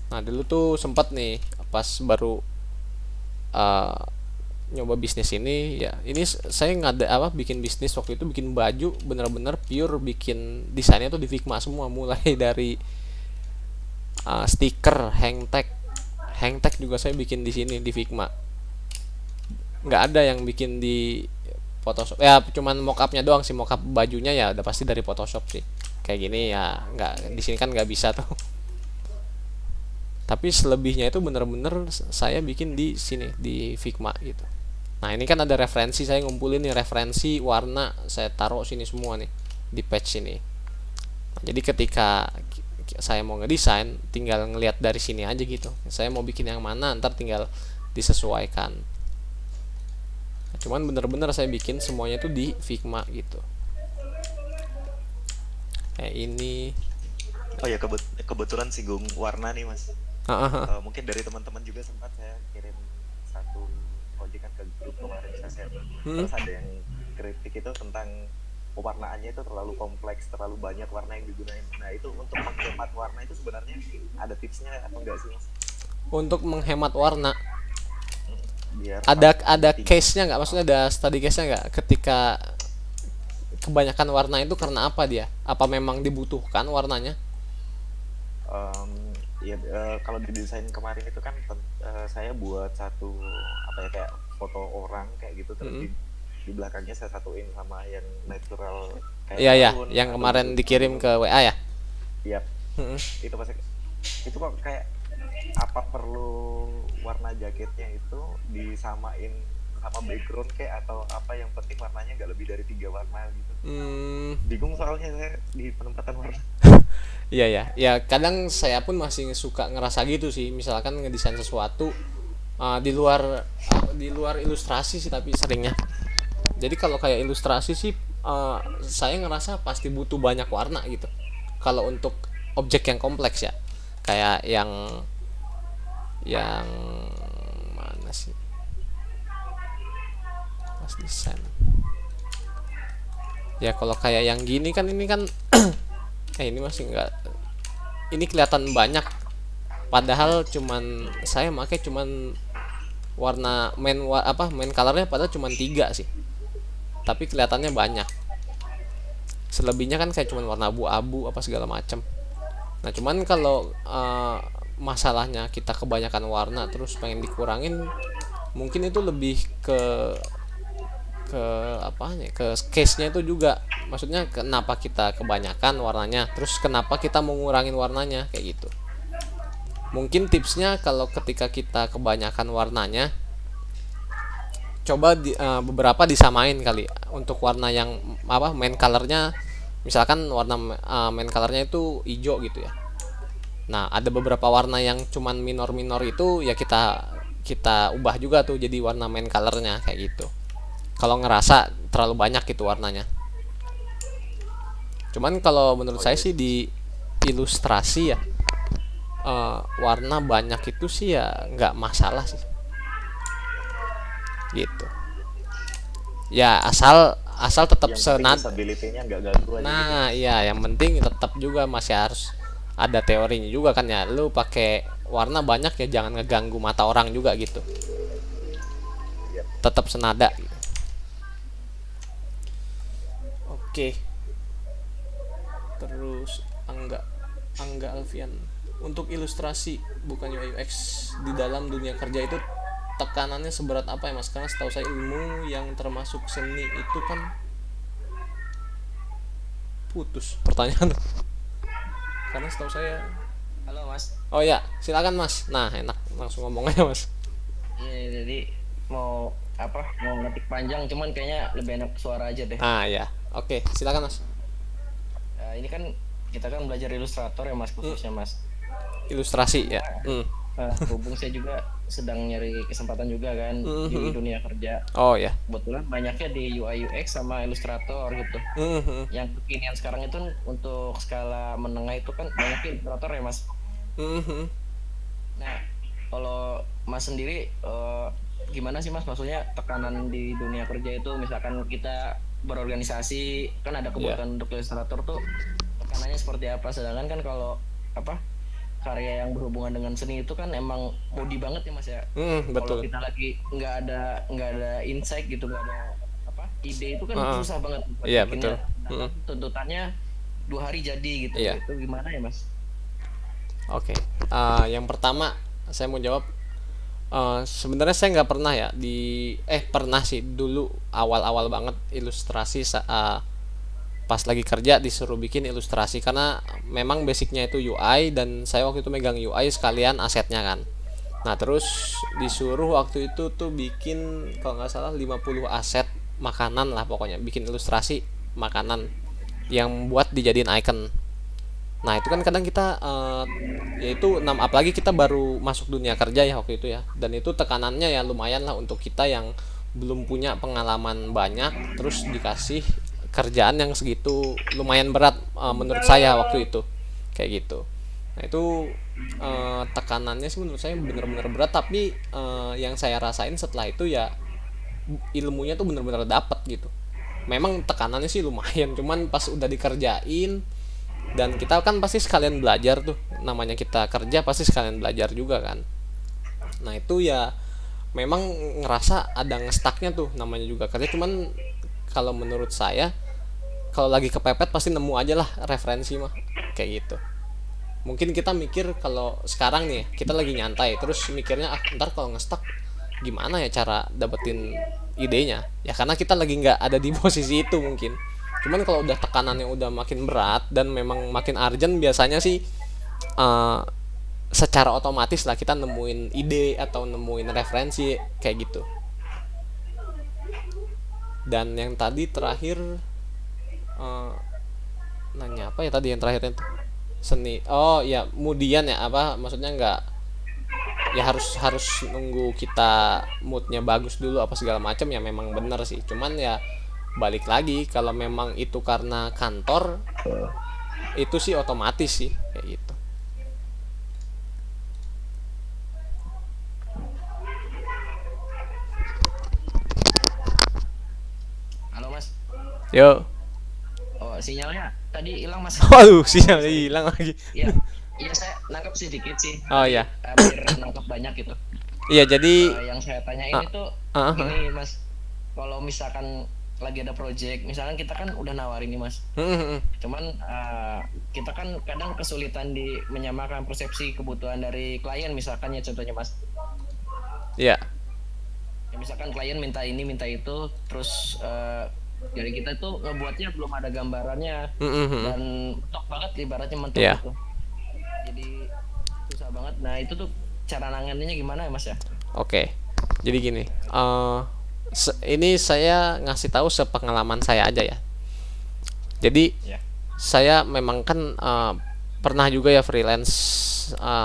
Nah dulu tuh sempat nih pas baru nyoba bisnis ini ya, ini saya bikin bisnis waktu itu, bikin baju bener-bener pure, bikin desainnya tuh di Figma semua, mulai dari stiker, hang tag juga saya bikin di sini di Figma. Nggak ada yang bikin di Photoshop ya, cuman mockupnya doang sih, mockup bajunya ya udah pasti dari Photoshop sih. Kayak gini ya nggak, di sini kan nggak bisa tuh. Tapi selebihnya itu bener-bener saya bikin di sini di Figma gitu. Nah ini kan ada referensi, saya ngumpulin nih referensi warna, saya taruh sini semua nih di patch ini. Nah, jadi ketika saya mau ngedesain tinggal ngelihat dari sini aja gitu, saya mau bikin yang mana ntar tinggal disesuaikan. Nah, cuman bener-bener saya bikin semuanya itu di Figma gitu. Kayak ini. Oh ya, kebetulan singgung warna nih mas. Mungkin dari teman-teman juga sempat saya kirim satu proyekan ke grup kemarin saya. Terus ada yang kritik itu tentang pewarnaannya itu terlalu kompleks, terlalu banyak warna yang digunakan. Nah itu untuk menghemat warna itu sebenarnya ada tipsnya atau enggak sih mas? Untuk menghemat warna biar ada case-nya nggak? Maksudnya ada study case-nya nggak? Ketika kebanyakan warna itu karena apa dia? Apa memang dibutuhkan warnanya? Kalau di desain kemarin itu kan saya buat satu apa ya, kayak foto orang kayak gitu, terus di belakangnya saya satuin sama yang natural kayak iya yang kemarin dikirim ke WA ya. Iya. Itu pasti itu kok kayak apa perlu warna jaketnya itu disamain sama background kayak atau apa, yang penting warnanya nggak lebih dari 3 warna gitu. Bingung soalnya saya di penempatan warna. Iya ya kadang saya pun masih suka ngerasa gitu sih, misalkan ngedesain sesuatu di luar ilustrasi sih, tapi seringnya. Jadi kalau kayak ilustrasi sih saya ngerasa pasti butuh banyak warna gitu. Kalau untuk objek yang kompleks ya, kayak yang mana sih pas desain ya, kalau kayak yang gini kan ini kan ini masih enggak, ini kelihatan banyak padahal cuman saya pakai cuman warna main colornya padahal cuman 3 sih, tapi kelihatannya banyak. Selebihnya kan kayak cuman warna abu-abu apa segala macam. Nah cuman kalau masalahnya kita kebanyakan warna terus pengen dikurangin, mungkin itu lebih ke apanya, ke case-nya itu juga. Maksudnya kenapa kita kebanyakan warnanya, terus kenapa kita mau ngurangin warnanya kayak gitu. Mungkin tipsnya kalau ketika kita kebanyakan warnanya, coba beberapa disamain kali untuk warna yang main colornya. Misalkan warna main colornya itu hijau gitu ya. Nah ada beberapa warna yang cuman minor itu ya kita ubah juga tuh jadi warna main colornya kayak gitu, kalau ngerasa terlalu banyak gitu warnanya. Cuman kalau menurut saya sih di ilustrasi ya warna banyak itu sih ya nggak masalah sih gitu ya, asal tetap senada. Nah iya, yang penting tetap juga masih harus ada teorinya juga kan ya. Lu pakai warna banyak ya jangan ngeganggu mata orang juga gitu, tetap senada gitu. Oke. Terus Angga Alfian, untuk ilustrasi bukan UI UX di dalam dunia kerja itu tekanannya seberat apa ya Mas? Karena setahu saya ilmu yang termasuk seni itu kan putus pertanyaan. Karena setahu saya. Halo Mas. Oh ya, silakan Mas. Nah, enak langsung ngomong aja Mas. Iya, jadi mau ngetik panjang, cuman kayaknya lebih enak suara aja deh. Ya, oke, silakan Mas. Ini kan kita kan belajar ilustrator ya Mas, khususnya Mas. Ilustrasi ya. Hubung saya juga sedang nyari kesempatan juga kan di dunia kerja. Oh ya. Kebetulan banyaknya di UI UX sama ilustrator gitu. Yang kekinian sekarang itu untuk skala menengah itu kan banyak ilustrator ya Mas. Nah, kalau Mas sendiri gimana sih Mas, maksudnya tekanan di dunia kerja itu, misalkan kita berorganisasi kan ada kebutuhan untuk ilustrator tuh tekanannya seperti apa, sedangkan kan kalau karya yang berhubungan dengan seni itu kan emang moody banget ya Mas ya. Betul. Kalau kita lagi nggak ada insight gitu, nggak ada ide itu kan susah banget. Iya betul. Tuntutannya 2 hari jadi gitu. Itu gimana ya Mas? Oke. Yang pertama saya mau jawab. Sebenarnya saya nggak pernah ya pernah sih dulu awal-awal banget ilustrasi pas lagi kerja disuruh bikin ilustrasi, karena memang basicnya itu UI dan saya waktu itu megang UI sekalian asetnya kan. Nah terus disuruh waktu itu tuh bikin kalau nggak salah 50 aset makanan lah, pokoknya bikin ilustrasi makanan yang buat dijadiin icon. Nah itu kan kadang kita yaitu apalagi kita baru masuk dunia kerja ya waktu itu ya, dan itu tekanannya ya lumayan lah untuk kita yang belum punya pengalaman banyak, terus dikasih kerjaan yang segitu lumayan berat menurut saya waktu itu kayak gitu. Nah itu tekanannya sih menurut saya bener-bener berat, tapi yang saya rasain setelah itu ya ilmunya tuh bener-bener dapet gitu. Memang tekanannya sih lumayan, cuman pas udah dikerjain dan kita kan pasti sekalian belajar tuh, namanya kita kerja pasti sekalian belajar juga kan. Nah itu ya memang ngerasa ada ngestaknya tuh, namanya juga kerja. Cuman kalau menurut saya kalau lagi kepepet pasti nemu aja lah referensi mah kayak gitu. Mungkin kita mikir kalau sekarang nih kita lagi nyantai terus mikirnya ntar kalau ngestak gimana ya cara dapetin idenya ya, karena kita lagi nggak ada di posisi itu mungkin. Cuman kalau udah tekanannya udah makin berat dan memang makin urgent, biasanya sih secara otomatis lah kita nemuin ide atau nemuin referensi kayak gitu. Dan yang tadi terakhir nanya apa ya tadi yang terakhir itu seni. Oh ya, kemudian ya maksudnya nggak ya harus nunggu kita moodnya bagus dulu apa segala macam ya, memang bener sih. Cuman ya balik lagi kalau memang itu karena kantor itu sih otomatis sih kayak gitu. Halo Mas. Yo. Oh, sinyalnya tadi hilang Mas. Waduh, sinyalnya hilang lagi. Iya, saya nangkap sedikit sih. Oh iya. Hampir nangkap banyak gitu. Iya, jadi yang saya tanyain itu gini Mas, kalau misalkan lagi ada project, misalkan kita kan udah nawarin nih Mas, cuman kita kan kadang kesulitan di menyamakan persepsi kebutuhan dari klien, misalkan ya contohnya Mas. Iya. Ya, misalkan klien minta ini minta itu, terus dari kita tuh ngebuatnya belum ada gambarannya dan mentok banget ibaratnya mentok gitu. Jadi susah banget. Nah itu tuh cara nanganinnya gimana ya Mas ya? Oke. Jadi gini, ini saya ngasih tahu sepengalaman saya aja ya. Jadi saya memang kan pernah juga ya freelance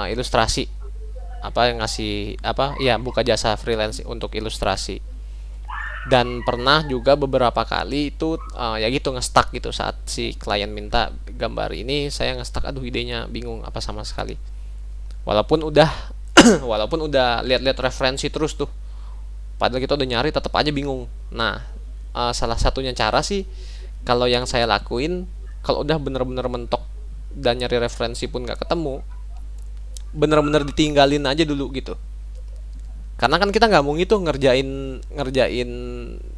ilustrasi, yang ngasih buka jasa freelance untuk ilustrasi. Dan pernah juga beberapa kali itu ya gitu ngestak gitu saat si klien minta gambar ini, saya ngestak, aduh idenya bingung apa sama sekali. Walaupun udah lihat-lihat referensi terus tuh, padahal kita udah nyari tetap aja bingung. Nah salah satunya cara sih kalau yang saya lakuin, kalau udah bener-bener mentok dan nyari referensi pun nggak ketemu, bener-bener ditinggalin aja dulu gitu. Karena kan kita nggak mungkin tuh ngerjain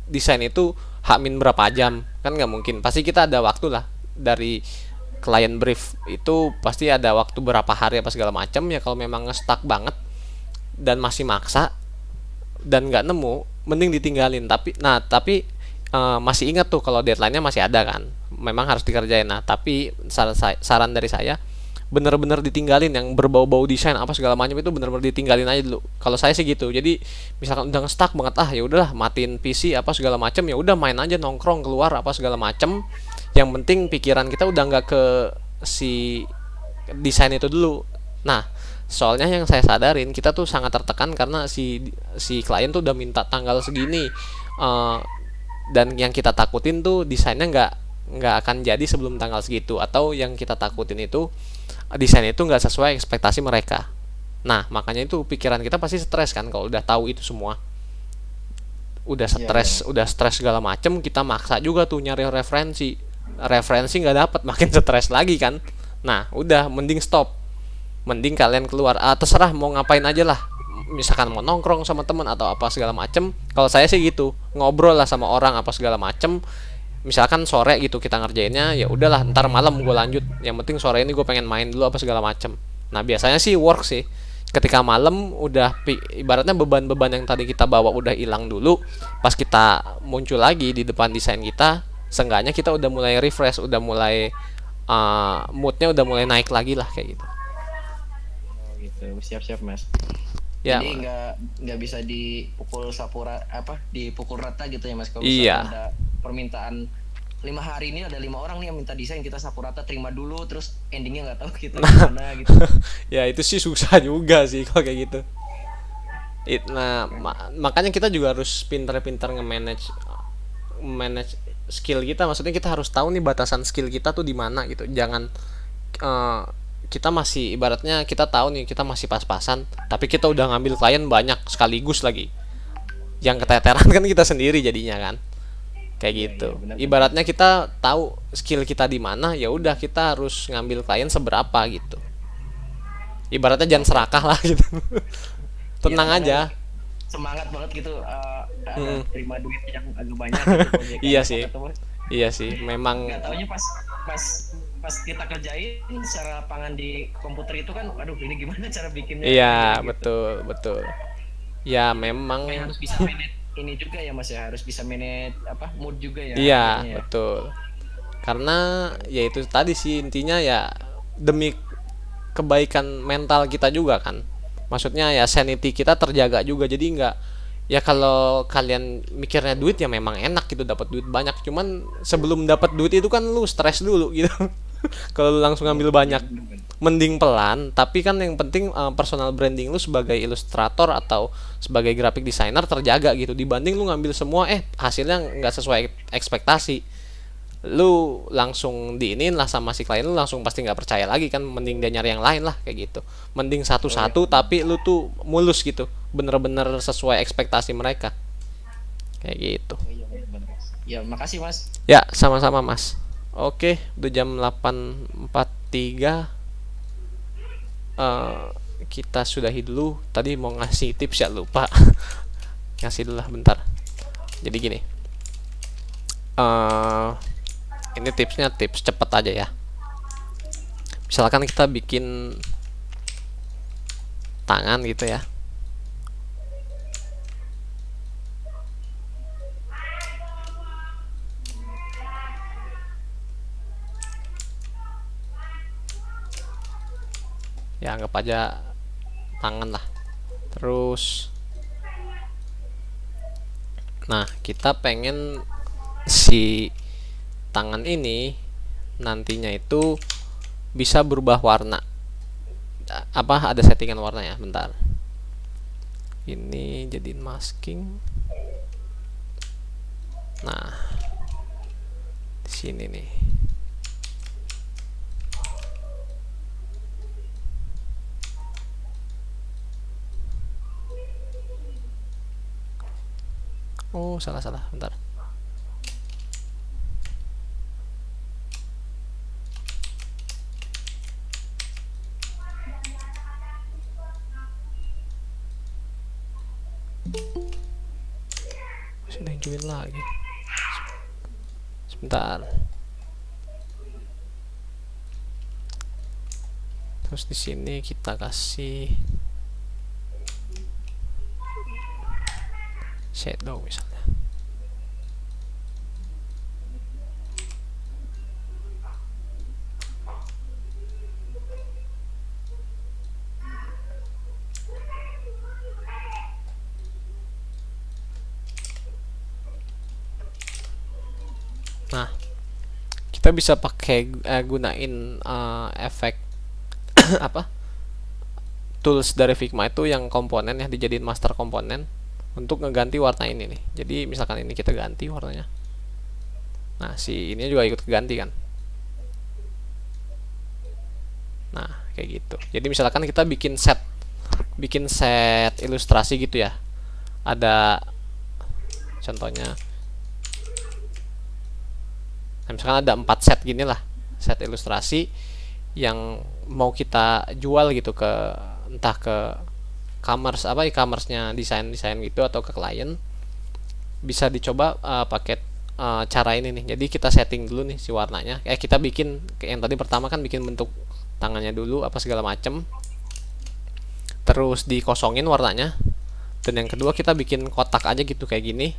desain itu H-min berapa jam, kan nggak mungkin. Pasti kita ada waktu lah dari klien brief itu, pasti ada waktu berapa hari apa segala macam ya. Kalau memang nge-stuck banget dan masih maksa dan nggak nemu, mending ditinggalin. Tapi masih ingat tuh kalau deadline-nya masih ada kan, memang harus dikerjain. Nah tapi saran dari saya, bener-bener ditinggalin yang berbau-bau desain apa segala macam itu, bener-bener ditinggalin aja dulu. Kalau saya sih gitu. Jadi misalkan udah stuck banget, ya udahlah, matiin PC apa segala macam, ya udah main aja, nongkrong keluar apa segala macam. Yang penting pikiran kita udah nggak ke si desain itu dulu. Nah soalnya yang saya sadarin, kita tuh sangat tertekan karena si klien tuh udah minta tanggal segini, dan yang kita takutin tuh desainnya nggak akan jadi sebelum tanggal segitu, atau yang kita takutin itu desain itu nggak sesuai ekspektasi mereka. Nah makanya itu pikiran kita pasti stres kan kalau udah tahu itu semua, udah stres, udah stres segala macem. Kita maksa juga tuh nyari referensi nggak dapat, makin stres lagi kan. Nah udah, mending stop, mending kalian keluar, terserah mau ngapain aja lah, misalkan mau nongkrong sama temen atau apa segala macem. Kalau saya sih gitu, ngobrol lah sama orang apa segala macem. Misalkan sore gitu kita ngerjainnya, ya udahlah ntar malam gue lanjut, yang penting sore ini gue pengen main dulu apa segala macem. Nah biasanya sih work sih, ketika malam udah ibaratnya beban-beban yang tadi kita bawa udah hilang dulu, pas kita muncul lagi di depan desain kita, seenggaknya kita udah mulai refresh, udah mulai moodnya udah mulai naik lagi lah kayak gitu. Oh gitu, siap-siap mas. Ya, jadi nggak bisa dipukul dipukul rata gitu ya mas. Kalau iya, ada permintaan 5 hari ini ada 5 orang nih yang minta desain, kita sapu rata terima dulu, terus endingnya nggak tahu kita gimana gitu. Ya itu sih susah juga sih kalau kayak gitu. Nah makanya kita juga harus pintar-pintar nge-manage skill kita. Maksudnya kita harus tahu nih batasan skill kita tuh di mana gitu. Jangan kita masih, ibaratnya kita tahu nih kita masih pas-pasan, tapi kita udah ngambil klien banyak sekaligus lagi, yang keteteran kan kita sendiri jadinya kan, kayak gitu. Benar. Ibaratnya kita tahu skill kita di mana, ya udah kita harus ngambil klien seberapa gitu. Ibaratnya jangan serakah lah gitu. Tenang aja, semangat banget gitu, terima duit yang agak banyak gitu, iya sih memang. Nggak taunya pas kita kerjain secara lapangan di komputer itu kan, aduh ini gimana cara bikinnya. Iya gitu. betul ya, memang harus bisa manage ini juga ya mas ya, harus bisa manage mood juga ya. Iya betul, karena ya itu tadi sih intinya, ya demi kebaikan mental kita juga kan. Maksudnya ya sanity kita terjaga juga. Jadi nggak, ya kalau kalian mikirnya duit ya memang enak gitu, dapat duit banyak, cuman sebelum dapat duit itu kan lu stres dulu gitu. Kalau lu langsung ngambil banyak, mending pelan, tapi kan yang penting personal branding lu sebagai ilustrator atau sebagai graphic designer terjaga gitu, dibanding lu ngambil semua hasilnya nggak sesuai ekspektasi, lu langsung diinin lah sama si klien, lu langsung pasti nggak percaya lagi kan. Mending dia nyari yang lain lah kayak gitu, mending satu-satu tapi lu tuh mulus gitu, bener-bener sesuai ekspektasi mereka kayak gitu. Ya makasih mas. Ya sama-sama mas. Oke, udah jam 8.43. Kita sudahi dulu. Tadi mau ngasih tips ya lupa. Ngasih dulu lah bentar. Jadi gini, ini tipsnya tips cepet aja ya. Misalkan kita bikin tangan gitu ya. Ya anggap aja tangan lah. Terus nah kita pengen si tangan ini nantinya itu bisa berubah warna. Ada settingan warna ya, bentar. Ini jadiin masking. Nah di sini nih. Oh salah, bentar. Sudah join lagi. Sebentar. Terus di sini kita kasih shadow misalnya. Nah, kita bisa pakai gunain efek apa tools dari Figma itu yang komponen ya, dijadiin master komponen untuk ngeganti warna ini nih. Jadi misalkan ini kita ganti warnanya, nah si ini juga ikut ganti kan. Nah kayak gitu. Jadi misalkan kita bikin set ilustrasi gitu ya, ada contohnya, nah, misalkan ada 4 set gini lah, set ilustrasi yang mau kita jual gitu ke entah ke e-commerce-nya desain gitu atau ke klien, bisa dicoba pakai cara ini nih. Jadi kita setting dulu nih si warnanya, kita bikin yang tadi pertama kan bikin bentuk tangannya dulu apa segala macem, terus dikosongin warnanya, dan yang kedua kita bikin kotak aja gitu kayak gini.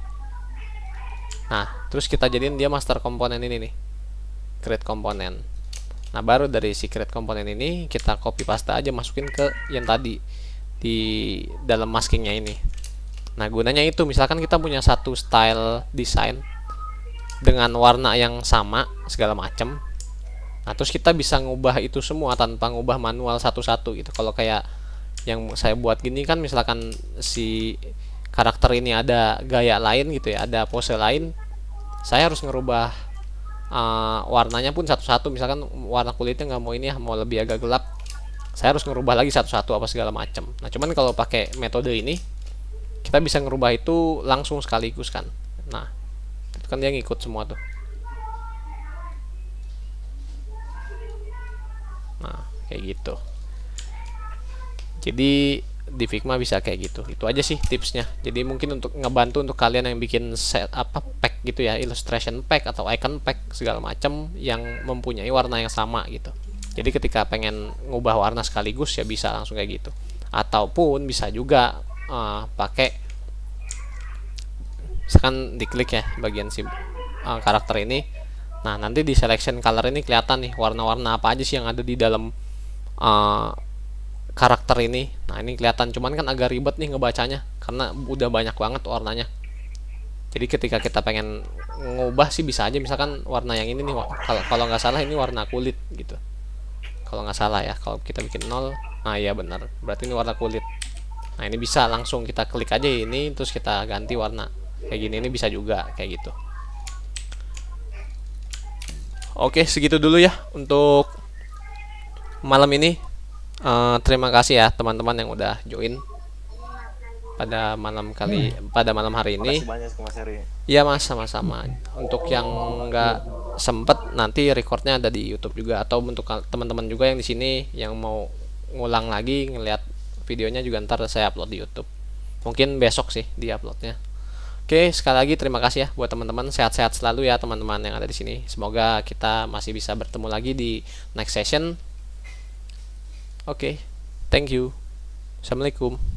Nah terus kita jadiin dia master komponen ini nih, create komponen. Nah baru dari si create komponen ini kita copy paste aja, masukin ke yang tadi di dalam maskingnya ini. Nah gunanya itu misalkan kita punya satu style desain dengan warna yang sama segala macam, nah terus kita bisa ngubah itu semua tanpa ngubah manual satu-satu gitu. Kalau kayak yang saya buat gini kan, misalkan si karakter ini ada gaya lain gitu ya, ada pose lain, saya harus ngerubah warnanya pun satu-satu. Misalkan warna kulitnya nggak mau ini ya, mau lebih agak gelap, saya harus ngerubah lagi satu-satu apa segala macam. Nah cuman kalau pakai metode ini kita bisa ngerubah itu langsung sekaligus kan. Nah itu kan dia ngikut semua tuh. Nah kayak gitu. Jadi di Figma bisa kayak gitu. Itu aja sih tipsnya. Jadi mungkin untuk ngebantu untuk kalian yang bikin set pack gitu ya, illustration pack atau icon pack segala macam yang mempunyai warna yang sama gitu. Jadi ketika pengen ngubah warna sekaligus ya bisa langsung kayak gitu. Ataupun bisa juga pakai, misalkan diklik ya bagian si karakter ini. Nah nanti di selection color ini kelihatan nih warna-warna apa aja sih yang ada di dalam karakter ini. Nah ini kelihatan, cuman kan agak ribet nih ngebacanya karena udah banyak banget warnanya. Jadi ketika kita pengen ngubah sih bisa aja, misalkan warna yang ini nih, kalau nggak salah ini warna kulit gitu, kalau nggak salah ya. Kalau kita bikin 0, nah iya benar, berarti ini warna kulit. Nah ini bisa langsung kita klik aja ini, terus kita ganti warna kayak gini. Ini bisa juga kayak gitu. Oke segitu dulu ya untuk malam ini. Terima kasih ya teman-teman yang udah join pada malam hari ini. Makasih banyak Mas Heri. Iya Mas, sama-sama. Untuk yang nggak sempet, nanti recordnya ada di YouTube juga, atau untuk teman-teman juga yang di sini yang mau ngulang lagi ngelihat videonya juga, ntar saya upload di YouTube. Mungkin besok sih di uploadnya. Oke, sekali lagi terima kasih ya buat teman-teman. Sehat-sehat selalu ya teman-teman yang ada di sini. Semoga kita masih bisa bertemu lagi di next session. Oke, thank you. Assalamualaikum.